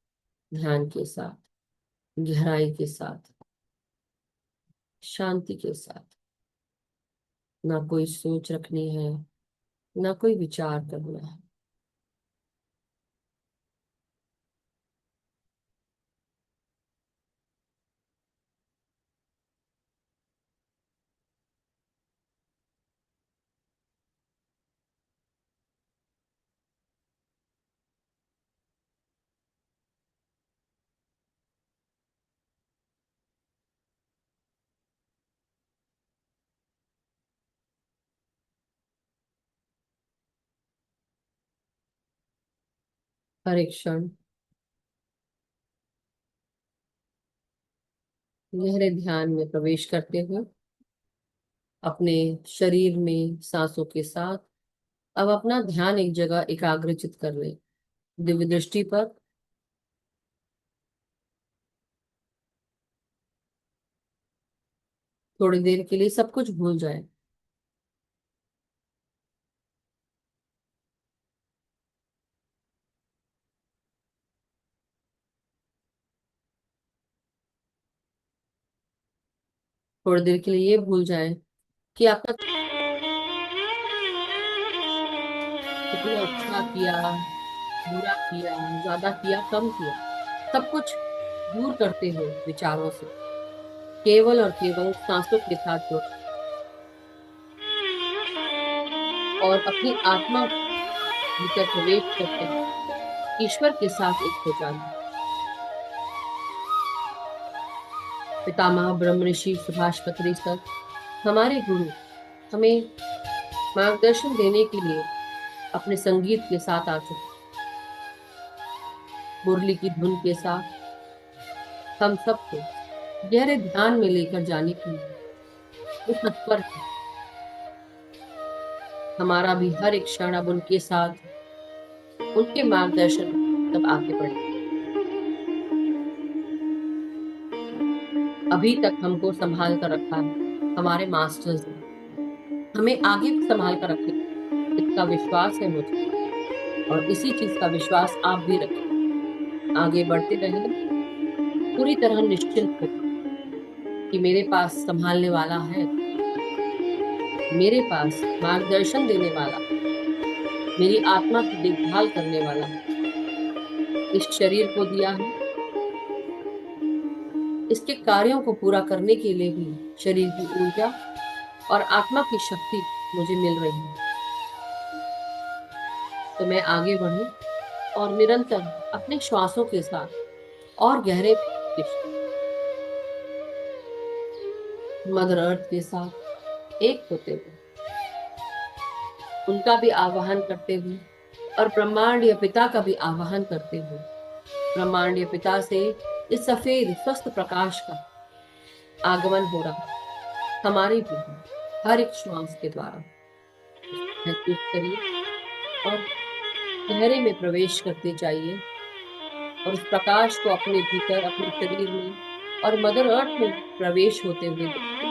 ध्यान के साथ, गहराई के साथ, शांति के साथ। ना कोई सोच रखनी है, ना कोई विचार करना है। हर एक क्षण गहरे ध्यान में प्रवेश करते हुए अपने शरीर में सांसों के साथ अब अपना ध्यान एक जगह एकाग्रचित कर ले, दिव्य दृष्टि पर। थोड़ी देर के लिए सब कुछ भूल जाए। थोड़ी देर के लिए ये भूल जाए कि आपका कितना अच्छा किया, बुरा किया, ज्यादा किया, कम किया, सब कुछ दूर करते हुए विचारों से केवल और केवल सांसों के साथ जुड़, और अपनी आत्मा भीतर प्रवेश करते हैं, ईश्वर के साथ एक हो जाना। पितामह ब्रह्म ऋषि सुभाष पत्री सर, हमारे गुरु, हमें मार्गदर्शन देने के लिए अपने संगीत के साथ आ चुके। मुरली की धुन के साथ हम सबको गहरे ध्यान में लेकर जाने के लिए वो तत्पर है। हमारा भी हर एक क्षण अब उनके साथ, उनके मार्गदर्शन तब आगे बढ़े। अभी तक हमको संभाल कर रखा है हमारे मास्टर्स ने, हमें आगे भी संभाल कर रखें, इसका विश्वास है मुझे, और इसी चीज का विश्वास आप भी रखें। आगे बढ़ते रहें पूरी तरह निश्चिंत होकर कि मेरे पास संभालने वाला है, मेरे पास मार्गदर्शन देने वाला, मेरी आत्मा की देखभाल करने वाला है। इस शरीर को दिया है, इसके कार्यों को पूरा करने के लिए भी शरीर की ऊर्जा और आत्मा की शक्ति मुझे मिल रही है। तो मैं आगे बढ़ूं और निरंतर अपने श्वासों के साथ और गहरे मदर अर्थ के साथ एक होते हुए उनका भी आवाहन करते हुए और ब्रह्मांडीय पिता का भी आवाहन करते हुए ब्रह्मांडीय पिता से इस सफेद स्वस्थ प्रकाश का आगमन हो रहा हमारी भी है, हर एक श्वास के द्वारा। महसूस करिए और गहरे में प्रवेश करते जाइए और उस प्रकाश को अपने भीतर अपने शरीर में और मदर अर्थ में प्रवेश होते हुए देखिए।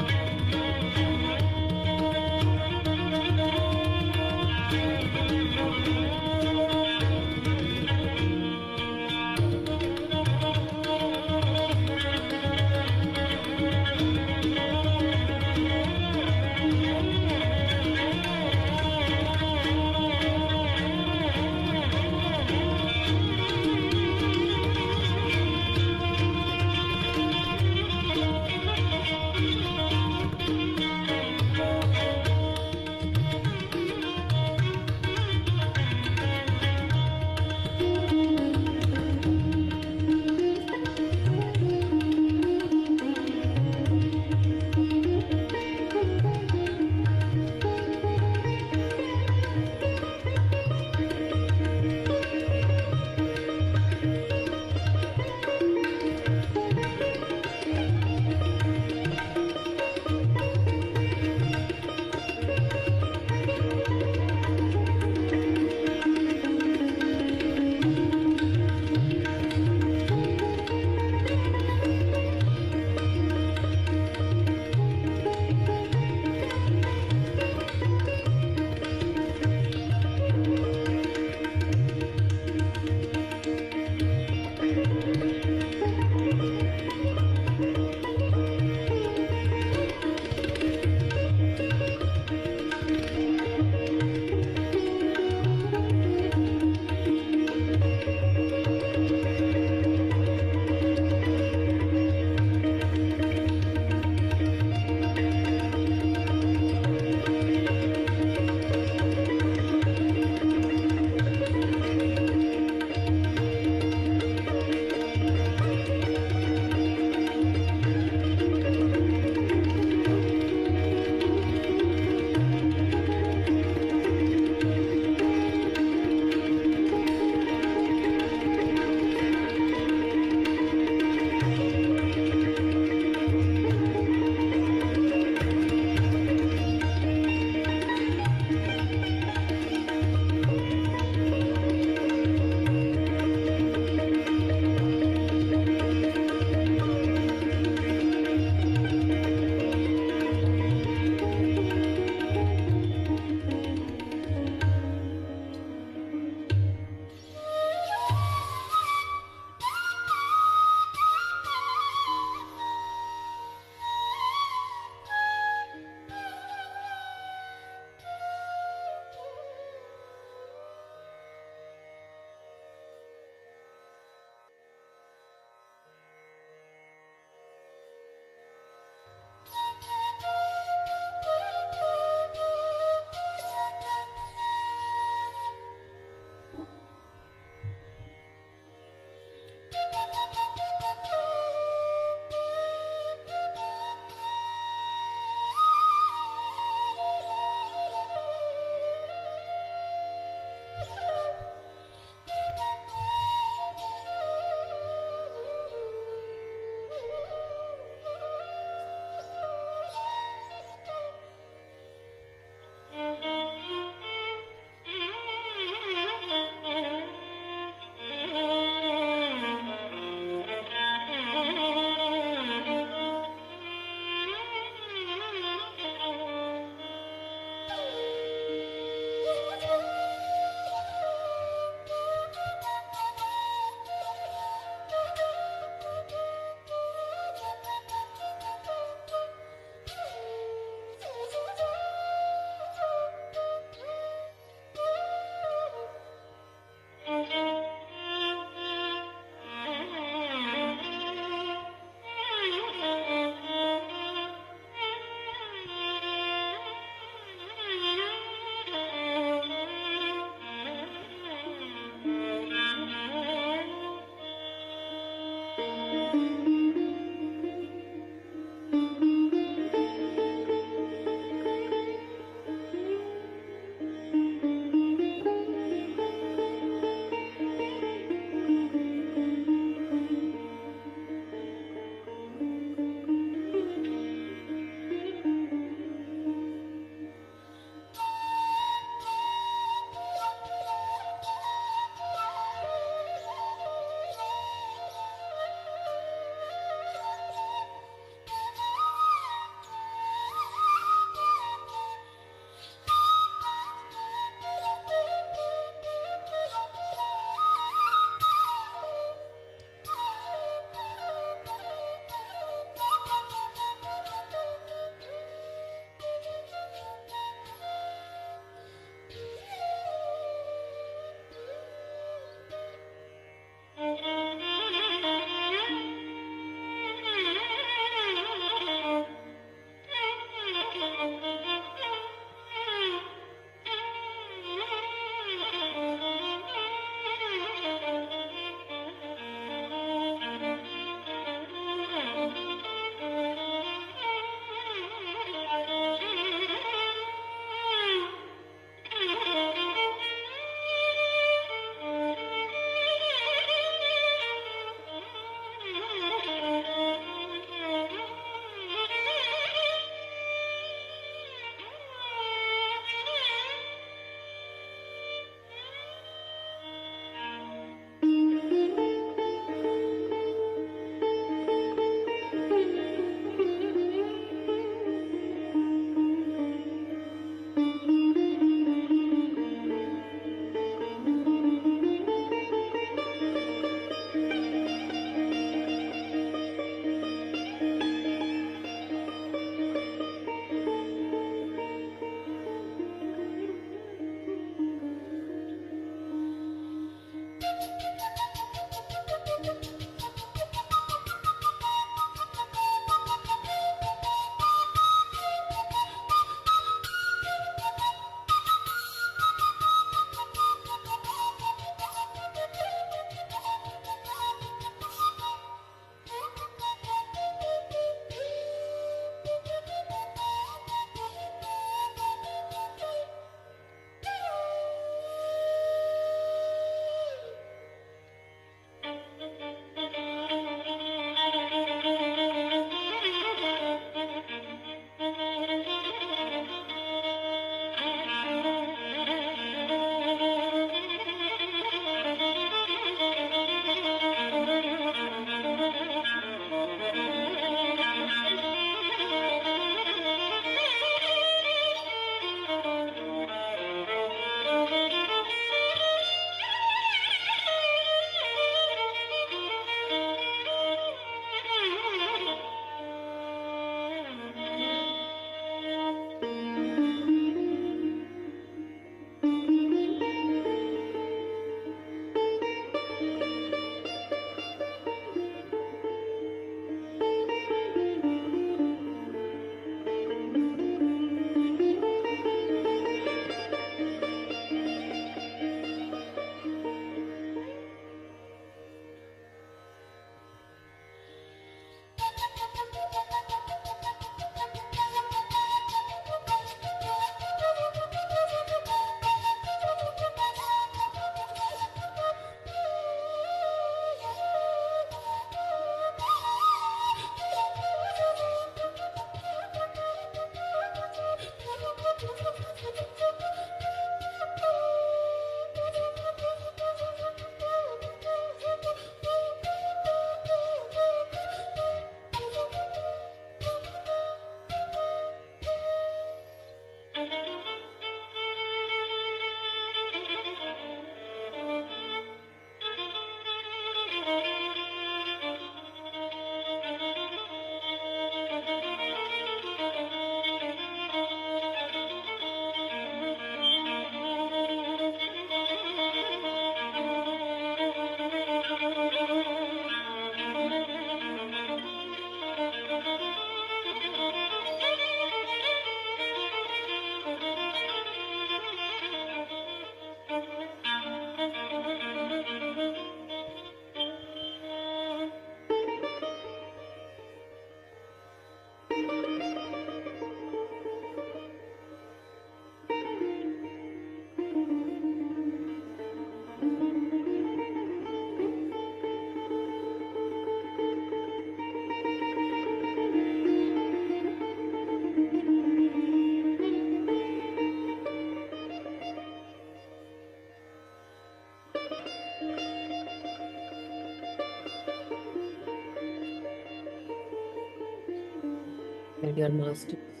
डियर मास्टर्स,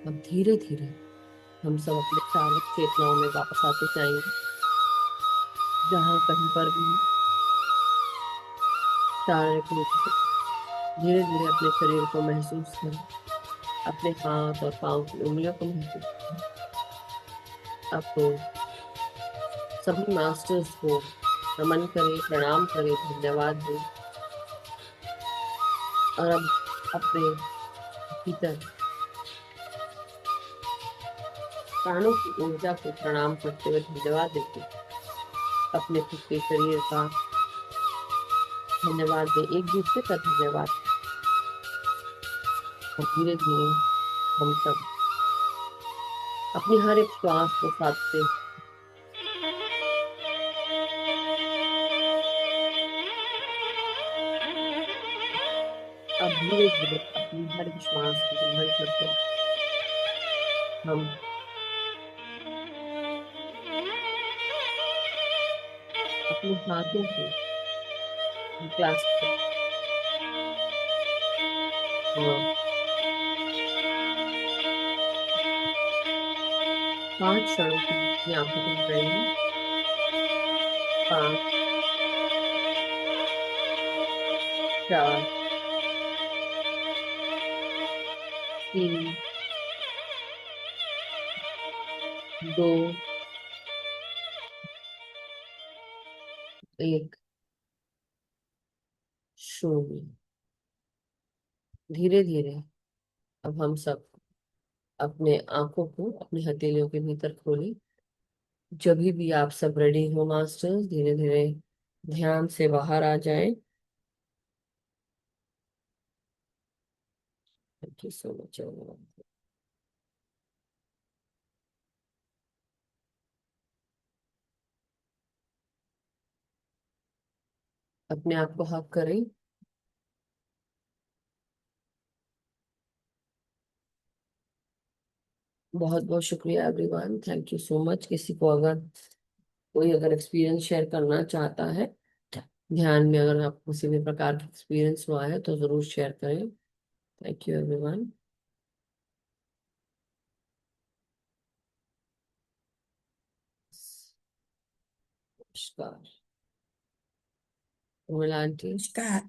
अब धीरे धीरे हम सब अपने चालक चेतनाओं में वापस आते जाएंगे। जहाँ कहीं पर भी शारीरिक रूप से धीरे धीरे अपने शरीर को महसूस करें, अपने हाथ और पाँव की उंगलियों को महसूस करें। आपको सभी मास्टर्स को नमन करें, प्रणाम करें, धन्यवाद दें। और अब अपने भीतर प्राणों की ऊर्जा को प्रणाम करते हुए धन्यवाद देते हैं। अपने खुद के शरीर का धन्यवाद दें, एक दूसरे का धन्यवाद। और धीरे धीरे हम सब अपनी हर एक श्वास को साथते हैं। अब धीरे धीरे अपनी हर एक श्वास को ग्रहण करते हैं। हम अपने हाथों को क्लास करें और 5 क्षणों के लिए अपनी आंखें बंद करेंगे। 5, 4, 3, 2, 1, 0। धीरे धीरे अब हम सब अपने आंखों को अपनी हथेलियों के भीतर खोलें। जब भी आप सब रेडी हो मास्टर्स, धीरे धीरे ध्यान से बाहर आ जाएं। Thank you so much. अपने आप को हक करें। बहुत बहुत शुक्रिया everyone, thank you so much. किसी को अगर कोई अगर एक्सपीरियंस शेयर करना चाहता है ध्यान में, अगर आपको किसी भी प्रकार का एक्सपीरियंस हुआ है तो जरूर शेयर करें। Thank you everyone. नमस्कार उर्मिला आंटी। नमस्कार।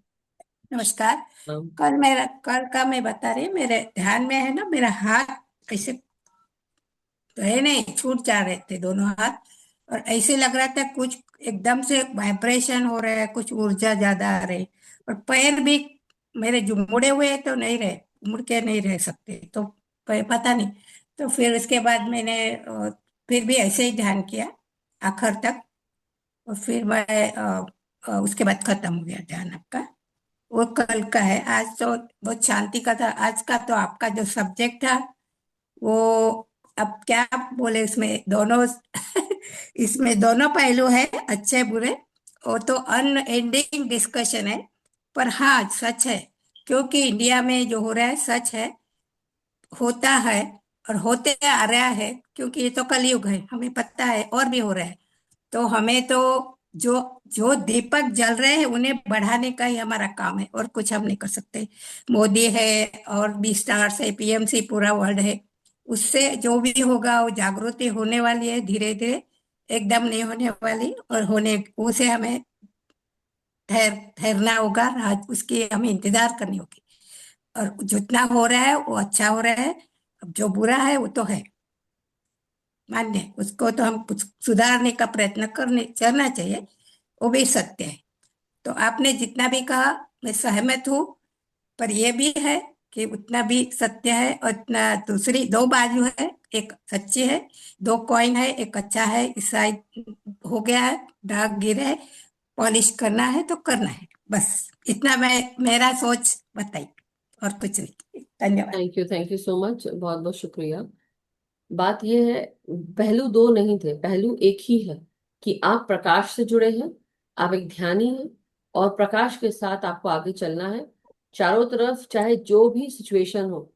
नमस्कार। हम कल का मैं बता रही, मेरे ध्यान में है ना, मेरा हाथ ऐसे तो है नहीं, छूट जा रहे थे दोनों हाथ। और ऐसे लग रहा था कुछ एकदम से वाइब्रेशन हो रहा है, कुछ ऊर्जा ज्यादा आ रही। और पैर भी मेरे जो मुड़े हुए हैं तो नहीं रहे, मुड़ के नहीं रह सकते, तो पता नहीं। तो फिर उसके बाद मैंने फिर भी ऐसे ही ध्यान किया आखिर तक। और फिर मैं उसके बाद खत्म हो गया ध्यान आपका। वो कल का है, आज तो बहुत शांति का था। आज का तो आपका जो सब्जेक्ट था वो, अब क्या बोले इसमें दोनों इसमें दोनों पहलू है, अच्छे बुरे। वो तो अनएंडिंग डिस्कशन है। पर हाँ, सच है, क्योंकि इंडिया में जो हो रहा है सच है, होता है और होते आ रहा है। क्योंकि ये तो कलयुग है, हमें पता है, और भी हो रहा है। तो हमें तो जो जो दीपक जल रहे हैं उन्हें बढ़ाने का ही हमारा काम है, और कुछ हम नहीं कर सकते। मोदी है और भी स्टार्स है, पीएमसी पूरा वर्ल्ड है। उससे जो भी होगा वो जागृति होने वाली है धीरे धीरे, एकदम नहीं होने वाली। और होने उसे हमें ठहरना होगा, उसकी हमें इंतजार करनी होगी। और जितना हो रहा है वो अच्छा हो रहा है। अब जो बुरा है वो तो है, मान्य है, उसको तो हम कुछ सुधारने का प्रयत्न करना चाहिए। वो भी सत्य है। तो आपने जितना भी कहा मैं सहमत हूँ। पर यह भी है कि उतना भी सत्य है और इतना दूसरी दो बाजू है। एक सच्ची है, दो कॉइन है, एक अच्छा है, इस साइड हो गया है, दाग गिरे है, पॉलिश करना है तो करना है। बस इतना मैं मेरा सोच बताई, और कुछ नहीं। धन्यवाद। थैंक यू सो मच, बहुत बहुत शुक्रिया। बात यह है, पहलू दो नहीं थे, पहलू एक ही है कि आप प्रकाश से जुड़े हैं, आप एक ध्यानी हैं और प्रकाश के साथ आपको आगे चलना है। चारों तरफ चाहे जो भी सिचुएशन हो,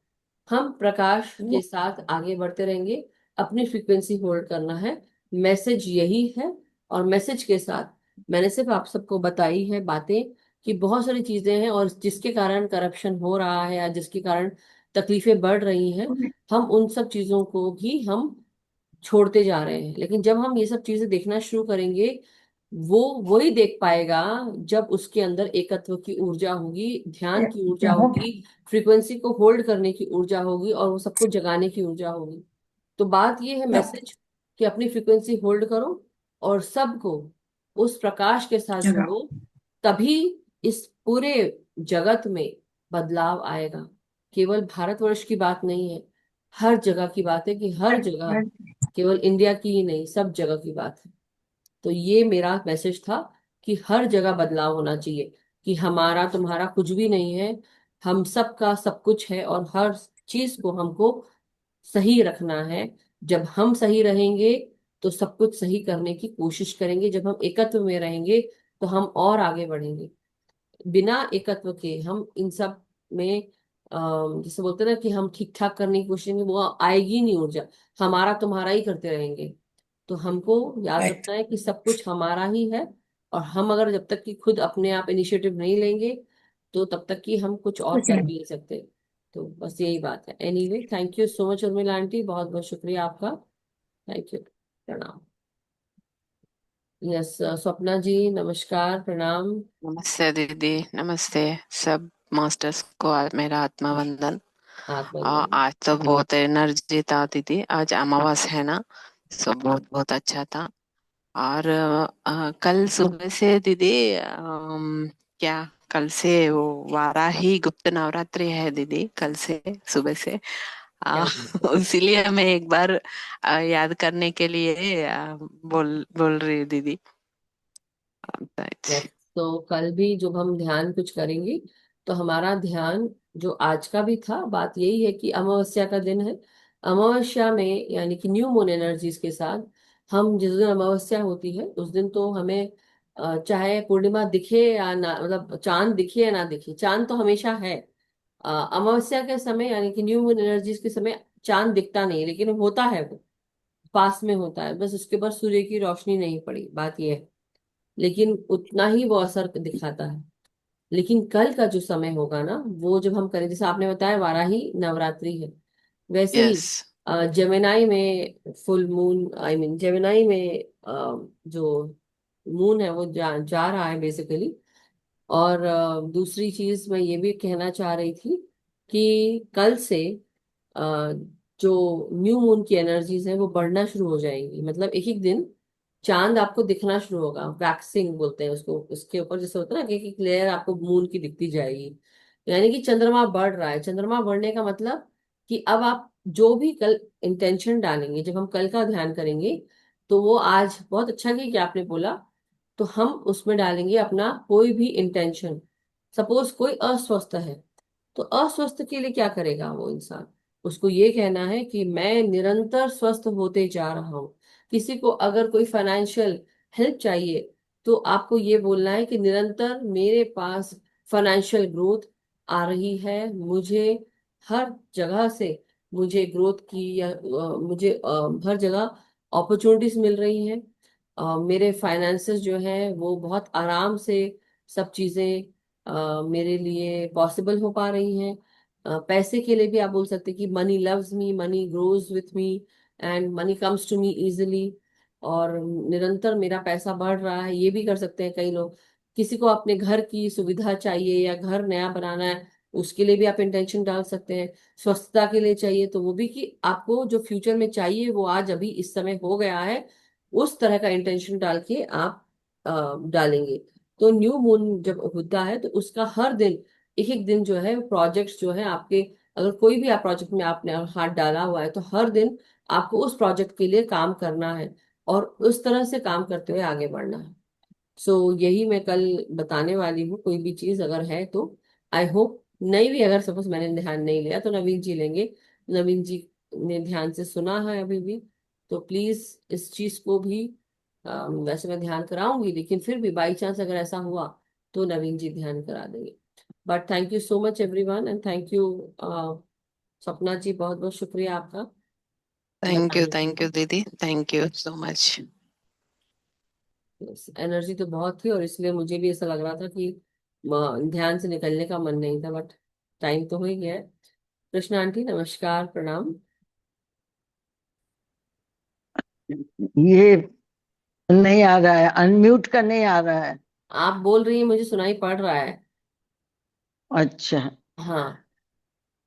हम प्रकाश के साथ आगे बढ़ते रहेंगे। अपनी फ्रीक्वेंसी होल्ड करना है, मैसेज यही है। और मैसेज के साथ मैंने सिर्फ आप सबको बताई है बातें कि बहुत सारी चीजें हैं और जिसके कारण करप्शन हो रहा है या जिसके कारण तकलीफें बढ़ रही हैं, हम उन सब चीजों को भी हम छोड़ते जा रहे हैं। लेकिन जब हम ये सब चीजें देखना शुरू करेंगे, वो वही देख पाएगा जब उसके अंदर एकत्व की ऊर्जा होगी, ध्यान की ऊर्जा होगी, फ्रीक्वेंसी को होल्ड करने की ऊर्जा होगी, और वो सबको जगाने की ऊर्जा होगी। तो बात ये है, सब मैसेज, कि अपनी फ्रीक्वेंसी होल्ड करो और सबको उस प्रकाश के साथ जगह जोड़ो। तभी इस पूरे जगत में बदलाव आएगा। केवल भारतवर्ष की बात नहीं है, हर जगह की बात है, कि हर जगह, केवल इंडिया की ही नहीं, सब जगह की बात है। तो ये मेरा मैसेज था कि हर जगह बदलाव होना चाहिए, कि हमारा तुम्हारा कुछ भी नहीं है, हम सब का सब कुछ है, और हर चीज को हमको सही रखना है। जब हम सही रहेंगे तो सब कुछ सही करने की कोशिश करेंगे। जब हम एकत्व में रहेंगे तो हम और आगे बढ़ेंगे। बिना एकत्व के हम इन सब में जैसे बोलते हैं ना, कि हम ठीक ठाक करने की कोशिश करेंगे, वो आएगी नहीं ऊर्जा, हमारा तुम्हारा ही करते रहेंगे। तो हमको याद राइट। रखना है कि सब कुछ हमारा ही है, और हम अगर जब तक कि खुद अपने आप इनिशिएटिव नहीं लेंगे, तो तब तक कि हम कुछ और कुछ कर भी नहीं। नहीं सकते। तो बस यही बात है। Anyway, thank you so much Urmila aunty, बहुत बहुत शुक्रिया आपका। Thank you. प्रणाम। यस, स्वप्ना जी, नमस्कार, प्रणाम। नमस्ते दीदी। नमस्ते सब मास्टर्स को। मेरा आत्मा वंदन। आप बताइए। आज तो बहुत एनर्जी था दीदी, आज अमावस है ना, सो बहुत बहुत अच्छा था। और कल सुबह से दीदी क्या, कल से वो वाराही गुप्त नवरात्रि है दीदी, कल से सुबह से। आ, क्या बात है। इसीलिए मैं एक बार याद करने के लिए बोल बोल रही हूँ दीदी। यस, तो कल भी जब हम ध्यान कुछ करेंगे, तो हमारा ध्यान जो आज का भी था, बात यही है कि अमावस्या का दिन है। अमावस्या में, यानी कि न्यू मून एनर्जीज के साथ, हम जिस दिन अमावस्या होती है उस दिन तो हमें चाहे पूर्णिमा दिखे या ना, मतलब चांद दिखे या ना दिखे, चांद तो हमेशा है। अमावस्या के समय, यानी कि न्यू मून एनर्जीज के समय, चांद दिखता नहीं, लेकिन होता है, वो पास में होता है, बस उसके ऊपर सूर्य की रोशनी नहीं पड़ी, बात यह है। लेकिन उतना ही वो असर दिखाता है। लेकिन कल का जो समय होगा ना, वो जब हम करें, जैसे आपने बताया वाराही नवरात्रि है, वैसे ही यस। जेमिनाई में full moon, I mean Gemini में जो मून है वो जा रहा है बेसिकली। और दूसरी चीज मैं ये भी कहना चाह रही थी, कि कल से अ, जो न्यू मून की एनर्जीज हैं वो बढ़ना शुरू हो जाएंगी। मतलब एक एक दिन चांद आपको दिखना शुरू होगा, वैक्सिंग बोलते हैं उसको, उसके ऊपर जैसे होता है ना कि एक लेयर आपको मून की दिखती जाएगी। यानी कि चंद्रमा बढ़ रहा है। चंद्रमा बढ़ने का मतलब कि अब आप जो भी कल इंटेंशन डालेंगे, जब हम कल का ध्यान करेंगे, तो वो आज बहुत अच्छा किया कि आपने बोला, तो हम उसमें डालेंगे अपना कोई भी इंटेंशन। सपोज कोई अस्वस्थ है, तो अस्वस्थ के लिए क्या करेगा वो इंसान? उसको ये कहना है कि मैं निरंतर स्वस्थ होते जा रहा हूँ। किसी को अगर कोई फाइनेंशियल हेल्प चाहिए, तो आपको ये बोलना है कि निरंतर मेरे पास फाइनेंशियल ग्रोथ आ रही है, मुझे हर जगह से मुझे ग्रोथ की, या मुझे हर जगह अपॉर्चुनिटीज मिल रही हैं। मेरे फाइनेंसेस जो है वो बहुत आराम से सब चीज़ें मेरे लिए पॉसिबल हो पा रही हैं। पैसे के लिए भी आप बोल सकते हैं कि money loves me, money grows with me, and money comes to me easily. और निरंतर मेरा पैसा बढ़ रहा है, ये भी कर सकते हैं कई लोग। किसी को अपने घर की सुविधा चाहिए या घर नया बनाना है, उसके लिए भी आप इंटेंशन डाल सकते हैं। स्वस्थता के लिए चाहिए तो वो भी, कि आपको जो फ्यूचर में चाहिए वो आज अभी इस समय हो गया है, उस तरह का इंटेंशन डाल के आप डालेंगे। तो न्यू मून जब होता है तो उसका हर दिन, एक एक दिन जो है, प्रोजेक्ट्स जो है आपके, अगर कोई भी आप प्रोजेक्ट में आपने हाथ डाला हुआ है, तो हर दिन आपको उस प्रोजेक्ट के लिए काम करना है, और उस तरह से काम करते हुए आगे बढ़ना है। सो यही मैं कल बताने वाली हूँ। कोई भी चीज अगर है तो आई होप, नहीं भी अगर सपोज मैंने ध्यान नहीं लिया तो नवीन जी लेंगे। नवीन जी ने ध्यान से सुना है अभी भी, तो प्लीज इस चीज को भी, वैसे मैं ध्यान कराऊंगी, लेकिन फिर भी बाई चांस अगर ऐसा हुआ तो नवीन जी ध्यान करा देंगे। But thank you so much everyone, and thank you सपना जी, बहुत बहुत शुक्रिया आपका बताने के थैंक यू दीदी, थैंक यू सो मच। लिए। एनर्जी तो बहुत थी, और इसलिए मुझे भी ऐसा लग रहा था कि ध्यान से निकलने का मन नहीं था, बट टाइम तो हो ही गया है। कृष्णा आंटी नमस्कार, प्रणाम। ये नहीं आ रहा है, अनम्यूट का नहीं आ रहा है। आप बोल रही हैं, मुझे सुनाई पड़ रहा है। अच्छा। हाँ।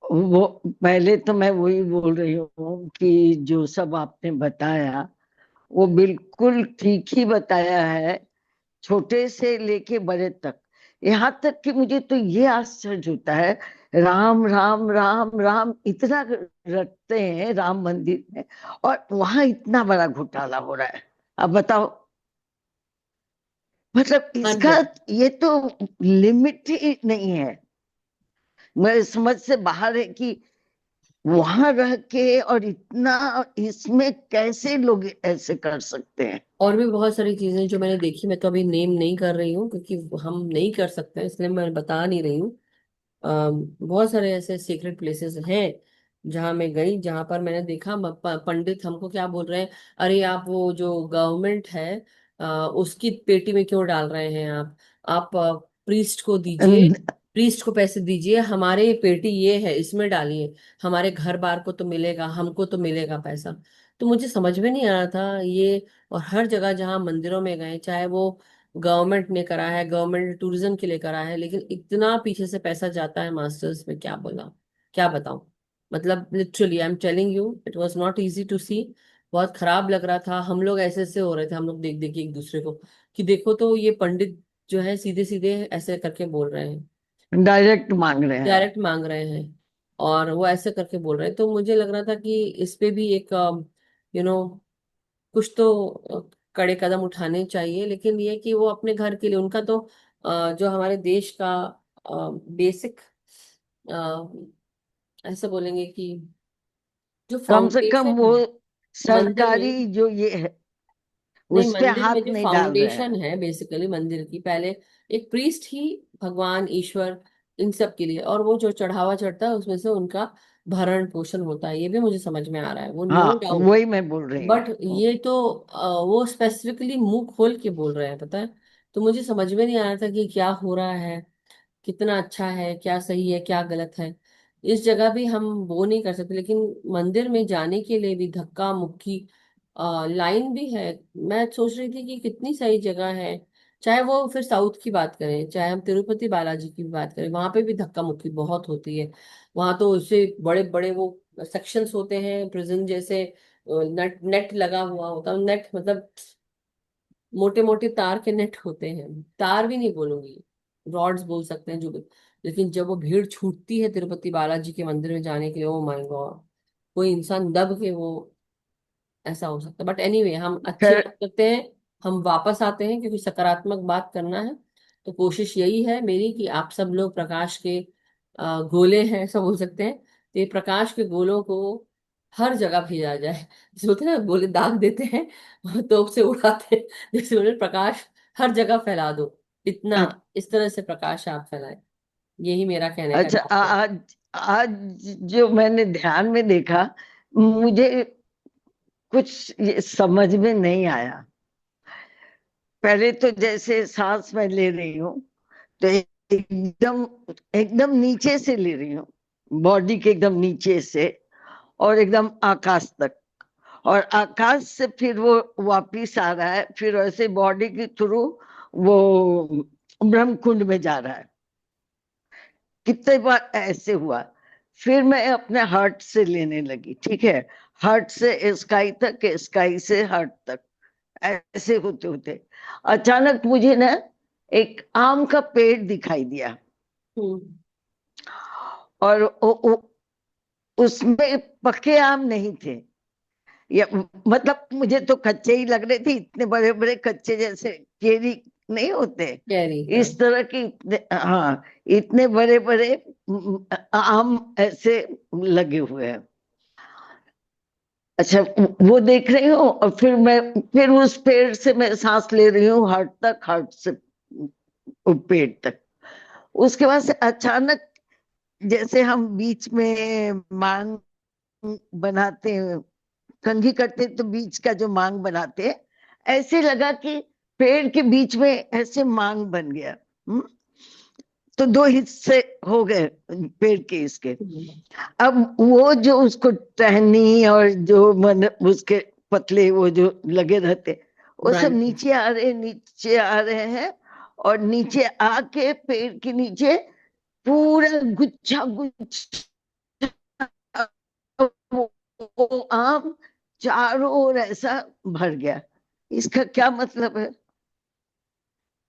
वो पहले तो मैं वही बोल रही हूँ कि जो सब आपने बताया वो बिल्कुल ठीक ही बताया है, छोटे से लेके बड़े तक। यहाँ तक कि मुझे तो ये आश्चर्य होता है, राम राम राम राम इतना रटते हैं राम मंदिर में, और वहां इतना बड़ा घोटाला हो रहा है। अब बताओ, मतलब इसका मंदिर। ये तो लिमिट ही नहीं है। मेरे समझ से बाहर है कि वहां रह के और इतना इसमें कैसे लोग ऐसे कर सकते हैं। और भी बहुत सारी चीजें जो मैंने देखी, मैं तो अभी नेम नहीं कर रही हूँ क्योंकि हम नहीं कर सकते हैं, इसलिए मैं बता नहीं रही हूँ। बहुत सारे ऐसे सीक्रेट प्लेसेस हैं जहाँ मैं गई, जहाँ पर मैंने देखा पंडित हमको क्या बोल रहे हैं। अरे आप वो जो गवर्नमेंट है उसकी पेटी में क्यों डाल रहे हैं आप प्रीस्ट को दीजिए, प्रीस्ट को पैसे दीजिए, हमारे पेटी ये है इसमें डालिए, हमारे घर बार को तो मिलेगा, हमको तो मिलेगा पैसा। तो मुझे समझ में नहीं आ रहा था ये। और हर जगह जहाँ मंदिरों में गए, चाहे वो गवर्नमेंट ने करा है, गवर्नमेंट ने टूरिज्म के लिए करा है, लेकिन इतना पीछे से पैसा जाता है मास्टर्स में, क्या बोला, क्या बताऊं। मतलब literally I am telling you, it was not easy to see. बहुत खराब लग रहा था, हम लोग ऐसे ऐसे हो रहे थे, हम लोग देख देख के एक दूसरे को कि देखो तो ये पंडित जो है सीधे सीधे ऐसे करके बोल रहे हैं, डायरेक्ट मांग रहे हैं। डायरेक्ट मांग रहे हैं, और वो ऐसे करके बोल रहे हैं। तो मुझे लग रहा था कि इस पे भी एक यू नो कुछ तो कड़े कदम उठाने चाहिए। लेकिन ये कि वो अपने घर के लिए, उनका तो जो हमारे देश का बेसिक, ऐसे बोलेंगे कि जो कम से कम फाउंडेशन वो है मंदिर में, सरकारी जो ये है नहीं उस पे मंदिर में हाथ जो नहीं डाल रहे फाउंडेशन हैं। है बेसिकली मंदिर की, पहले एक प्रीस्ट ही भगवान ईश्वर इन सब के लिए, और वो जो चढ़ावा चढ़ता है उसमें से उनका भरण पोषण होता है, ये भी मुझे समझ में आ रहा है, वो नो हाँ डाउट। वही मैं बोल रही बट हूँ। ये तो वो स्पेसिफिकली मुंह खोल के बोल रहे हैं, पता है। तो मुझे समझ में नहीं आ रहा था कि क्या हो रहा है, कितना अच्छा है, क्या सही है, क्या गलत है। इस जगह भी हम वो नहीं कर सकते, लेकिन मंदिर में जाने के लिए भी धक्का मुक्की लाइन भी है। मैं सोच रही थी कि कितनी सही जगह है, चाहे वो फिर साउथ की बात करें, चाहे हम तिरुपति बालाजी की भी बात करें, वहां पे भी धक्का मुक्की बहुत होती है। वहां तो उससे बड़े बड़े वो सेक्शंस होते हैं प्रिजन जैसे, नेट नेट लगा हुआ होता है, नेट मतलब मोटे मोटे तार के नेट होते हैं, तार भी नहीं बोलूंगी, रॉड्स बोल सकते हैं जो भी। लेकिन जब वो भीड़ छूटती है तिरुपति बालाजी के मंदिर में जाने के लिए, ओ माय गॉड, कोई इंसान दब के वो, ऐसा हो सकता है। बट एनीवे, हम अच्छी खैर, बात करते हैं, हम वापस आते हैं क्योंकि सकारात्मक बात करना है। तो कोशिश यही है मेरी कि आप सब लोग प्रकाश के गोले हैं, ऐसा बोल सकते हैं, तो ये प्रकाश के गोलों को हर जगह भेजा जाए। जैसे बोलते हैं ना, गोले दाग देते हैं और तोप से उड़ाते हैं, जैसे बोले प्रकाश हर जगह फैला दो, इतना इस तरह से प्रकाश आप फैलाएं। यही मेरा कहने का अच्छा। तात्पर्य। आज आज जो मैंने ध्यान में देखा, मुझे कुछ ये समझ में नहीं आया। पहले तो जैसे सांस मैं ले रही हूँ तो एकदम एकदम नीचे से ले रही हूँ, बॉडी के एकदम नीचे से, और एकदम आकाश तक, और आकाश से फिर वो वापिस आ रहा है, फिर ऐसे बॉडी के थ्रू वो ब्रह्मकुंड में जा रहा है। कितने बार ऐसे हुआ। फिर मैं अपने हार्ट से लेने लगी, ठीक है, हार्ट से स्काई तक, स्काई से हार्ट तक, ऐसे होते होते अचानक मुझे ना एक आम का पेड़ दिखाई दिया। हम्म। और उसमें पके आम नहीं थे, या मतलब मुझे तो कच्चे ही लग रहे थे, इतने बड़े बड़े कच्चे जैसे केरी नहीं होते, कैरी, हाँ। इस तरह की हाँ, इतने बड़े बड़े आम ऐसे लगे हुए हैं। अच्छा, वो देख रही हूँ, और फिर मैं फिर उस पेड़ से मैं सांस ले रही हूँ, हार्ट तक, हार्ट से पेट तक। उसके बाद से अचानक, जैसे हम बीच में मांग बनाते हैं, कंघी करते हैं, तो बीच का जो मांग बनाते हैं, ऐसे लगा कि पेड़ के बीच में ऐसे मांग बन गया। हम्म। तो दो हिस्से हो गए पेड़ के इसके। अब वो जो उसको टहनी और जो मन उसके पतले वो जो लगे रहते, वो सब ब्रांच। नीचे आ रहे हैं। और नीचे आके पेड़ के नीचे पूरा गुच्छा गुच्छा वो आम चारों ओर ऐसा भर गया। इसका क्या मतलब है?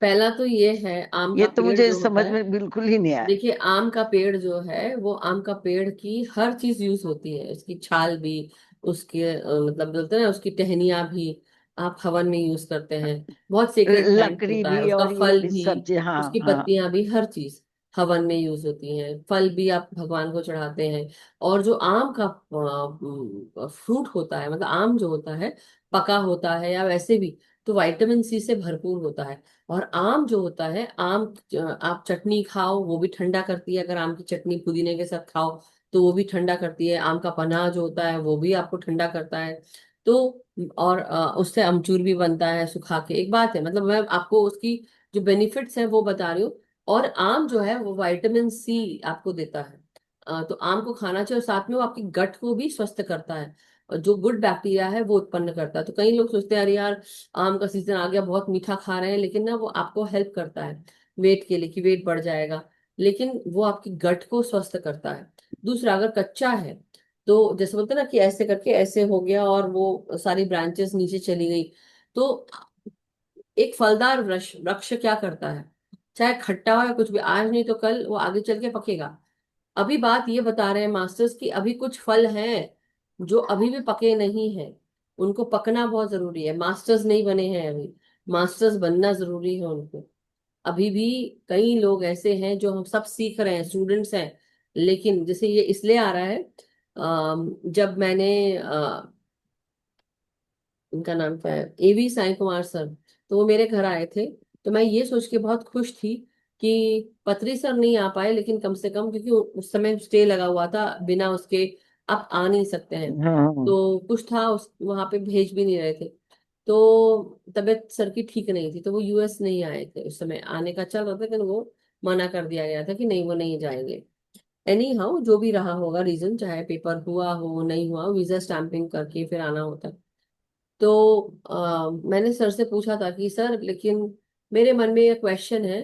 पहला तो ये है, आम ये का तो पेड़ मुझे जो होता समझ है, में बिल्कुल ही नहीं आया। देखिए आम का पेड़ जो है वो आम का पेड़ की हर चीज यूज होती है, उसकी छाल भी, उसके मतलब बोलते हैं ना, उसकी टहनियाँ भी आप हवन में यूज करते हैं। बहुत सेक्रेड प्लांट लकड़ी होता है, भी उसका और फल ये भी, सब चीज, हाँ उसकी हाँ। पत्तियां भी, हर चीज हवन में यूज होती हैं। फल भी आप भगवान को चढ़ाते हैं। और जो आम का फ्रूट होता है, मतलब आम जो होता है पका होता है या वैसे भी, तो विटामिन सी से भरपूर होता है। और आम जो होता है, आम आप चटनी खाओ वो भी ठंडा करती है, अगर आम की चटनी पुदीने के साथ खाओ तो वो भी ठंडा करती है। आम का पन्ना जो होता है वो भी आपको ठंडा करता है। तो और उससे अमचूर भी बनता है सुखा के। एक बात है, मतलब मैं आपको उसकी जो बेनिफिट्स है वो बता रही हूँ। और आम जो है वो विटामिन सी आपको देता है। तो आम को खाना चाहिए, और साथ में वो आपकी गट को भी स्वस्थ करता है, और जो गुड बैक्टीरिया है वो उत्पन्न करता है। तो कई लोग सोचते हैं अरे यार आम का सीजन आ गया, बहुत मीठा खा रहे हैं, लेकिन ना वो आपको हेल्प करता है वेट के लिए, कि वेट बढ़ जाएगा, लेकिन वो आपकी गट को स्वस्थ करता है। दूसरा, अगर कच्चा है तो जैसे बोलते हैं ना कि ऐसे करके ऐसे हो गया और वो सारी ब्रांचेस नीचे चली गई, तो एक फलदार वृक्ष वृक्ष क्या करता है, चाहे खट्टा हो या कुछ भी, आज नहीं तो कल वो आगे चल के पकेगा। अभी बात ये बता रहे हैं मास्टर्स की, अभी कुछ फल हैं जो अभी भी पके नहीं हैं, उनको पकना बहुत जरूरी है। मास्टर्स नहीं बने हैं अभी, मास्टर्स बनना जरूरी है उनको। अभी भी कई लोग ऐसे हैं जो हम सब सीख रहे हैं, स्टूडेंट्स हैं, लेकिन जैसे ये इसलिए आ रहा है, जब मैंने उनका नाम क्या है, एवी साई कुमार सर, तो वो मेरे घर आए थे। तो मैं ये सोच के बहुत खुश थी कि पत्री सर नहीं आ पाए, लेकिन कम से कम, क्योंकि उस समय स्टे लगा हुआ था, बिना उसके आप आ नहीं सकते हैं, हाँ तो कुछ था वहां पे भेज भी नहीं रहे थे। तो तबीयत सर की ठीक नहीं थी, तो वो यूएस नहीं आए थे, उस समय आने का चल रहा था, लेकिन वो मना कर दिया गया था कि नहीं वो नहीं जाएंगे। एनी हाउ जो भी रहा होगा रीजन, चाहे पेपर हुआ हो नहीं हुआ, वीजा स्टैंपिंग करके फिर आना होता है। तो मैंने सर से पूछा था कि सर, लेकिन मेरे मन में ये क्वेश्चन है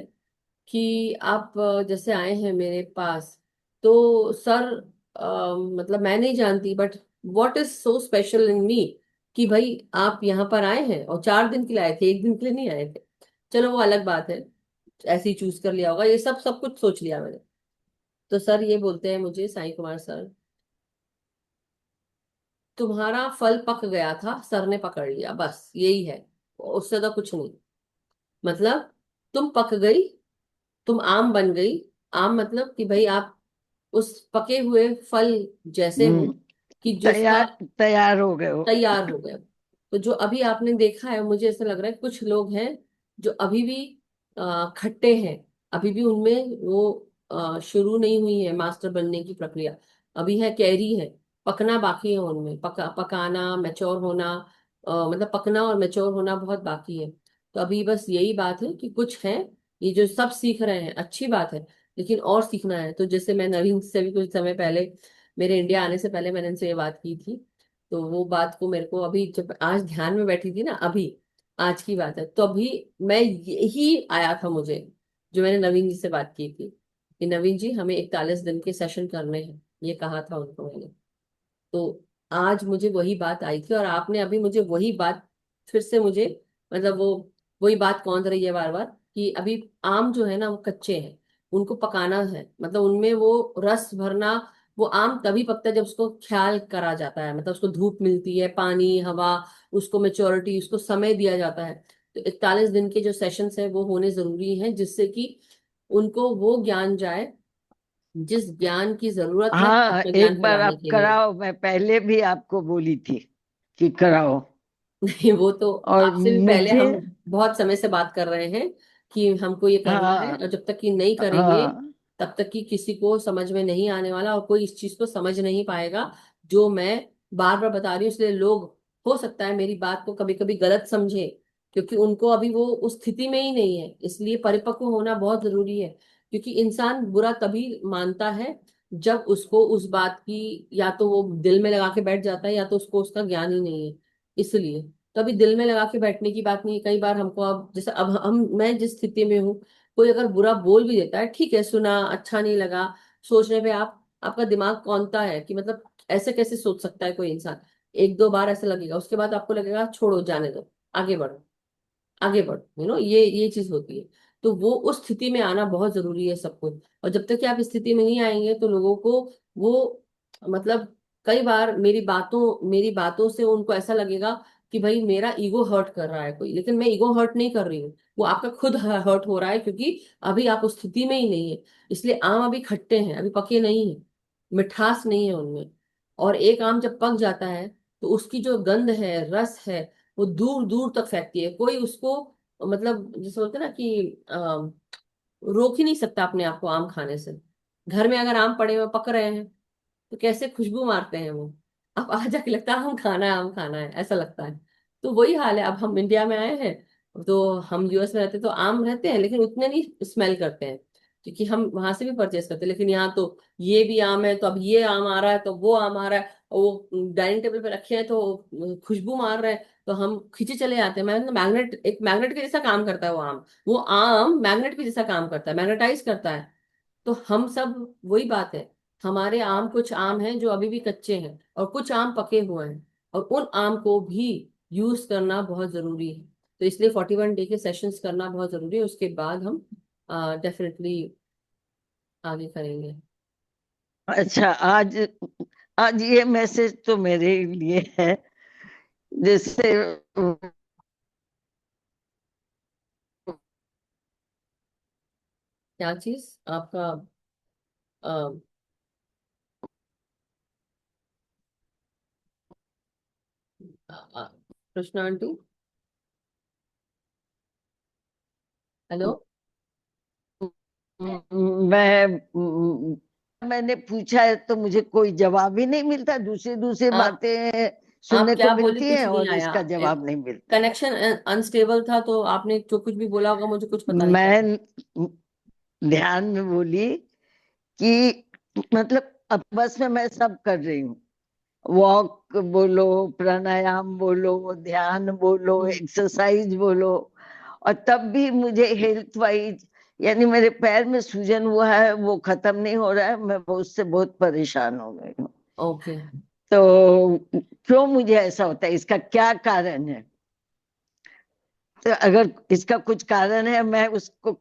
कि आप जैसे आए हैं मेरे पास, तो सर मतलब मैं नहीं जानती, but what is so special in me कि भाई आप यहाँ पर आए हैं, और 4 दिन के लिए आए थे, एक दिन के लिए नहीं आए थे। चलो वो अलग बात है, ऐसे ही चूज कर लिया होगा, ये सब सब कुछ सोच लिया मैंने। तो सर ये बोलते हैं मुझे, साईं कुमार सर, तुम्हारा फल पक गया था, सर ने पकड़ लिया, बस यही है, उससे तो कुछ नहीं। मतलब तुम पक गई, तुम आम बन गई। आम मतलब कि भाई आप उस पके हुए फल जैसे हो, हम्म। कि जिसका तैयार तैयार हो गए हो। तैयार हो गए। तो जो अभी आपने देखा है, मुझे ऐसा लग रहा है कुछ लोग हैं जो अभी भी खट्टे हैं, अभी भी उनमें वो शुरू नहीं हुई है मास्टर बनने की प्रक्रिया, अभी है कैरी है, पकना बाकी है उनमें, पकाना, मैच्योर होना, मतलब पकना और मैच्योर होना बहुत बाकी है। तो अभी बस यही बात है कि कुछ है, ये जो सब सीख रहे हैं अच्छी बात है, लेकिन और सीखना है। तो जैसे मैं नवीन से भी कुछ समय पहले, मेरे इंडिया आने से पहले मैंने इनसे ये बात की थी, तो वो बात को मेरे को अभी जब आज ध्यान में बैठी थी ना, अभी आज की बात है, तो अभी मैं यही आया था मुझे, जो मैंने नवीन जी से बात की थी कि नवीन जी हमें 41 दिन के सेशन करने हैं, ये कहा था उनको मैंने। तो आज मुझे वही बात आई थी, और आपने अभी मुझे वही बात फिर से मुझे, मतलब वो वही बात कौन रही है बार बार, कि अभी आम जो है ना वो कच्चे हैं, उनको पकाना है, मतलब उनमें वो रस भरना। वो आम तभी पकता है जब उसको ख्याल करा जाता है, मतलब उसको धूप मिलती है, पानी हवा, उसको मेच्योरिटी, उसको समय दिया जाता है। तो 41 दिन के जो सेशंस है वो होने जरूरी हैं, जिससे कि उनको वो ज्ञान जाए जिस ज्ञान की जरूरत है हाँ, आत्मज्ञान एक बार फैलाने आप के लिए। कराओ, मैं पहले भी आपको बोली थी कि कराओ। नहीं, वो तो और आपसे भी पहले मुझे, हम बहुत समय से बात कर रहे हैं कि हमको ये करना है, और हाँ जब तक कि नहीं करेंगे हाँ तब तक कि किसी को समझ में नहीं आने वाला, और कोई इस चीज को समझ नहीं पाएगा जो मैं बार बार बता रही हूँ। इसलिए लोग, हो सकता है मेरी बात को कभी कभी गलत समझे, क्योंकि उनको अभी वो उस स्थिति में ही नहीं है, इसलिए परिपक्व होना बहुत जरूरी है। क्योंकि इंसान बुरा तभी मानता है जब उसको उस बात की या तो वो दिल में लगा के बैठ जाता है या तो उसको उसका ज्ञान ही नहीं है। इसलिए तो अभी दिल में लगा के बैठने की बात नहीं है। कई बार हमको, अब जैसे अब हम मैं जिस स्थिति में हूँ, कोई अगर बुरा बोल भी देता है, ठीक है, सुना, अच्छा नहीं लगा, सोचने पे आपका दिमाग कौनता है कि मतलब ऐसे कैसे सोच सकता है कोई इंसान। एक दो बार ऐसा लगेगा, उसके बाद आपको लगेगा छोड़ो, जाने दो, आगे बढ़ो, आगे बढ़ो, ये चीज होती है। तो वो उस स्थिति में आना बहुत जरूरी है सबको। और जब तक कि आप इस स्थिति में नहीं आएंगे तो लोगों को वो मतलब कई बार मेरी बातों से उनको ऐसा लगेगा कि भाई मेरा ईगो हर्ट कर रहा है कोई, लेकिन मैं ईगो हर्ट नहीं कर रही हूँ, वो आपका खुद हर्ट हो रहा है, क्योंकि अभी आप उस स्थिति में ही नहीं है। इसलिए आम अभी खट्टे हैं, अभी पके नहीं है, मिठास नहीं है उनमें। और एक आम जब पक जाता है तो उसकी जो गंध है, रस है, वो दूर दूर तक फैलती है। कोई उसको मतलब जैसे बोलते हैं ना कि रोक ही नहीं सकता अपने आप को आम खाने से। घर में अगर आम पड़े हुए पक रहे हैं तो कैसे खुशबू मारते हैं वो, अब आ जाके लगता है आम खाना है, आम खाना है, ऐसा लगता है। तो वही हाल है, अब हम इंडिया में आए हैं, तो हम यूएस में रहते तो आम रहते हैं लेकिन उतने नहीं स्मेल करते हैं, क्योंकि हम वहां से भी परचेस करते हैं। लेकिन यहाँ तो ये भी आम है, तो अब ये आम आ रहा है, तो वो आम आ रहा है, और वो डाइनिंग टेबल पे रखे हैं तो खुशबू मार रहे हैं, तो हम खींचे चले जाते हैं। मैं मैग्नेट, एक मैग्नेट के जैसा काम करता है वो आम मैग्नेट के जैसा काम करता है, मैग्नेटाइज करता है। तो हम सब, वही बात है, हमारे आम, कुछ आम हैं जो अभी भी कच्चे हैं और कुछ आम पके हुए हैं, और उन आम को भी यूज करना बहुत जरूरी है। तो इसलिए 41 डे के सेशंस करना बहुत जरूरी है, उसके बाद हम डेफिनेटली आगे करेंगे। अच्छा, आज आज ये मैसेज तो मेरे लिए है। जैसे क्या चीज आपका? अ, कृष्णा आंटी, हेलो। मैंने पूछा है तो मुझे कोई जवाब ही नहीं मिलता। दूसरी दूसरी आप बातें आप सुनने को क्या बोले, मिलती कुछ है नहीं और आया। इसका जवाब नहीं मिलता। कनेक्शन अनस्टेबल था, तो आपने जो कुछ भी बोला होगा मुझे कुछ पता नहीं चला। मैं ध्यान में बोली कि मतलब अब बस में मैं सब कर रही हूँ। वॉक बोलो, प्राणायाम बोलो, ध्यान बोलो, हम्म। एक्सरसाइज बोलो, और तब भी मुझे हेल्थ वाइज, यानी मेरे पैर में सूजन हुआ है, वो खत्म नहीं हो रहा है। मैं उससे बहुत परेशान हो गई हूँ। ओके। तो क्यों मुझे ऐसा होता है, इसका क्या कारण है? तो अगर इसका कुछ कारण है, मैं उसको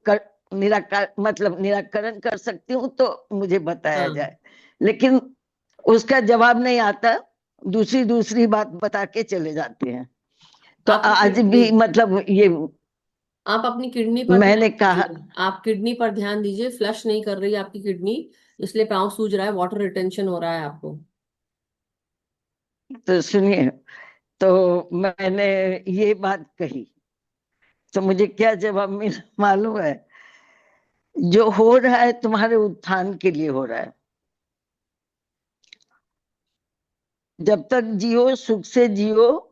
निराकार मतलब निराकरण कर सकती हूँ तो मुझे बताया हाँ, जाए। लेकिन उसका जवाब नहीं आता, दूसरी दूसरी बात बता के चले जाते हैं। तो आपकी आज किडनी, भी मतलब ये आप अपनी किडनी पर ध्यान मैंने कहा। दीजिए, आप किडनी पर ध्यान दीजिए, फ्लश नहीं कर रही है आपकी किडनी, इसलिए पाँव सूज रहा है, वाटर रिटेंशन हो रहा है आपको। तो सुनिए, तो मैंने ये बात कही तो मुझे क्या जवाब मिला मालूम है? जो हो रहा है तुम्हारे उत्थान के लिए हो रहा है। जब तक जियो सुख से जियो,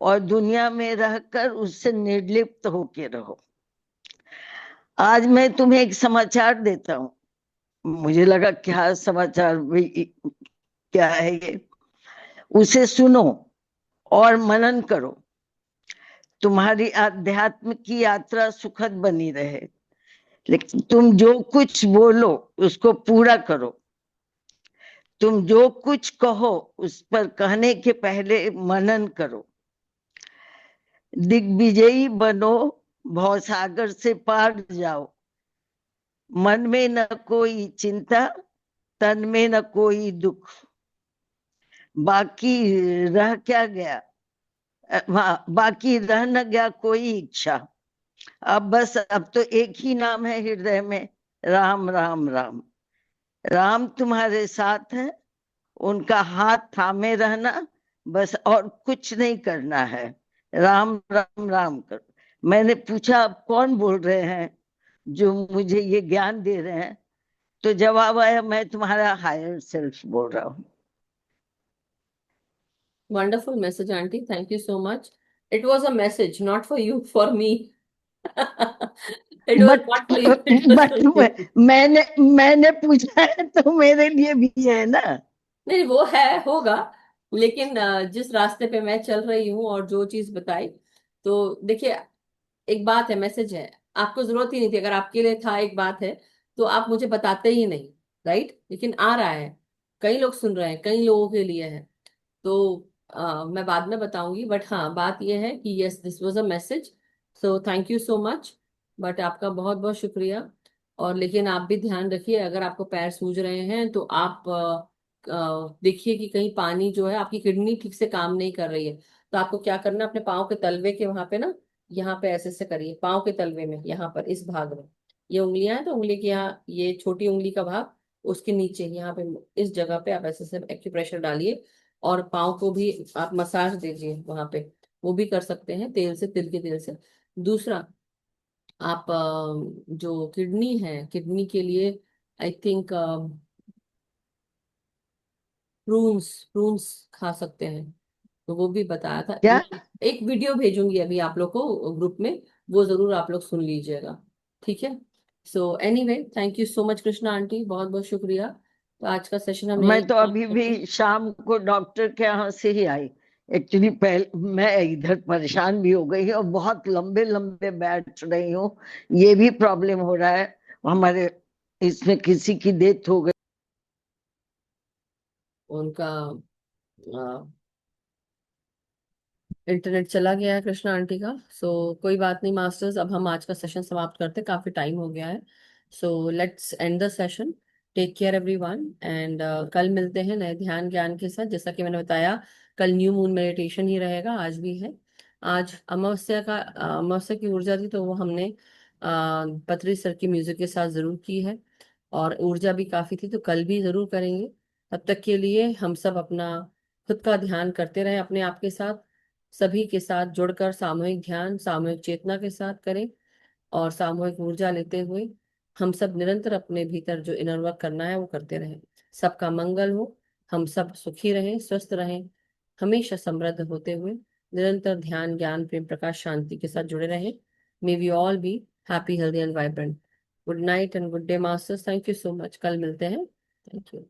और दुनिया में रहकर उससे निर्लिप्त होके रहो। आज मैं तुम्हें एक समाचार देता हूँ। मुझे लगा क्या समाचार भाई, क्या है ये? उसे सुनो और मनन करो। तुम्हारी आध्यात्म की यात्रा सुखद बनी रहे। लेकिन तुम जो कुछ बोलो उसको पूरा करो। तुम जो कुछ कहो उस पर कहने के पहले मनन करो। दिग्विजयी बनो, भवसागर से पार जाओ। मन में न कोई चिंता, तन में न कोई दुख। बाकी रह क्या गया? हाँ, बाकी रह न गया कोई इच्छा। अब बस, अब तो एक ही नाम है हृदय में, राम राम राम। राम तुम्हारे साथ है, उनका हाथ थामे रहना, बस और कुछ नहीं करना है। राम राम राम करो। मैंने पूछा आप कौन बोल रहे हैं जो मुझे ये ज्ञान दे रहे हैं? तो जवाब आया, मैं तुम्हारा हायर सेल्फ बोल रहा हूँ। Wonderful message aunty, thank you so much. It was a message not for you, for me. It was but not for you, it was but for you. मैंने पूछा है तो मेरे लिए भी है ना। नहीं वो है, होगा, लेकिन जिस रास्ते पे मैं चल रही हूँ और जो चीज बताई, तो देखिए, एक बात है, मैसेज है, आपको जरूरत ही नहीं थी, अगर आपके लिए था एक बात है तो आप मुझे बताते ही नहीं, राइट? लेकिन आ रहा है, कई लोग सुन रहे हैं, कई लोगों के लिए है, तो मैं बाद में बताऊंगी, बट हाँ बात यह है कि yes, this was a message, so thank you so much. But आपका बहुत बहुत शुक्रिया। और लेकिन आप भी ध्यान रखिए, अगर आपको पैर सूज रहे हैं तो आप देखिए कि कहीं पानी जो है, आपकी किडनी ठीक से काम नहीं कर रही है, तो आपको क्या करना है, अपने पाँव के तलवे के वहां पे ना, यहाँ पे ऐसे से करिए, पाँव के तलवे में, यहाँ पर इस भाग में, ये उंगलियां हैं तो उंगली के यहाँ, ये छोटी उंगली का भाग, उसके नीचे यहाँ पे, इस जगह पे आप ऐसे से एक्यूप्रेशर डालिए, और पाँव को भी आप मसाज दीजिए वहां पे, वो भी कर सकते हैं तेल से, तिल के तेल से। दूसरा, आप जो किडनी है, किडनी के लिए आई थिंक प्रून्स, प्रून्स खा सकते हैं, तो वो भी बताया था। क्या? एक वीडियो भेजूंगी अभी आप लोग को ग्रुप में, वो जरूर आप लोग सुन लीजिएगा, ठीक है? So anyway, thank you so much Krishna aunty, बहुत बहुत शुक्रिया। तो आज का सेशन हम मैं यही तो समाप्त अभी करते हैं। भी शाम को डॉक्टर के यहाँ से ही आई। एक्चुअली पहले मैं इधर परेशान भी हो गई और बहुत लंबे लंबे बैठ रही हूँ। ये भी प्रॉब्लम हो रहा है। हमारे इसमें किसी की डेथ हो गई। उनका इंटरनेट चला गया है कृष्णा आंटी का, सो कोई बात नहीं मास्टर्स, अब हम आज का सेशन समाप्त करते हैं, काफी टाइम हो गया है, so let's end the session. Take care everyone, and कल मिलते हैं नए ध्यान ज्ञान के साथ। जैसा कि मैंने बताया, कल न्यू मून मेडिटेशन ही रहेगा, आज भी है। आज अमावस्या का, अमावस्या की ऊर्जा थी, तो वो हमने पथरी सर की म्यूजिक के साथ जरूर की है, और ऊर्जा भी काफी थी, तो कल भी जरूर करेंगे। तब तक के लिए हम सब अपना खुद का ध्यान करते रहें, अपने आप के साथ, सभी के साथ जुड़कर सामूहिक ध्यान, सामूहिक चेतना के साथ करें, और सामूहिक ऊर्जा लेते हुए हम सब निरंतर अपने भीतर जो इनर वर्क करना है वो करते रहें। सबका मंगल हो, हम सब सुखी रहें, स्वस्थ रहें, हमेशा समृद्ध होते हुए निरंतर ध्यान, ज्ञान, प्रेम, प्रकाश, शांति के साथ जुड़े रहें। May we all be happy, healthy and vibrant. Good night and good day masters, thank you so much, कल मिलते हैं। Thank you.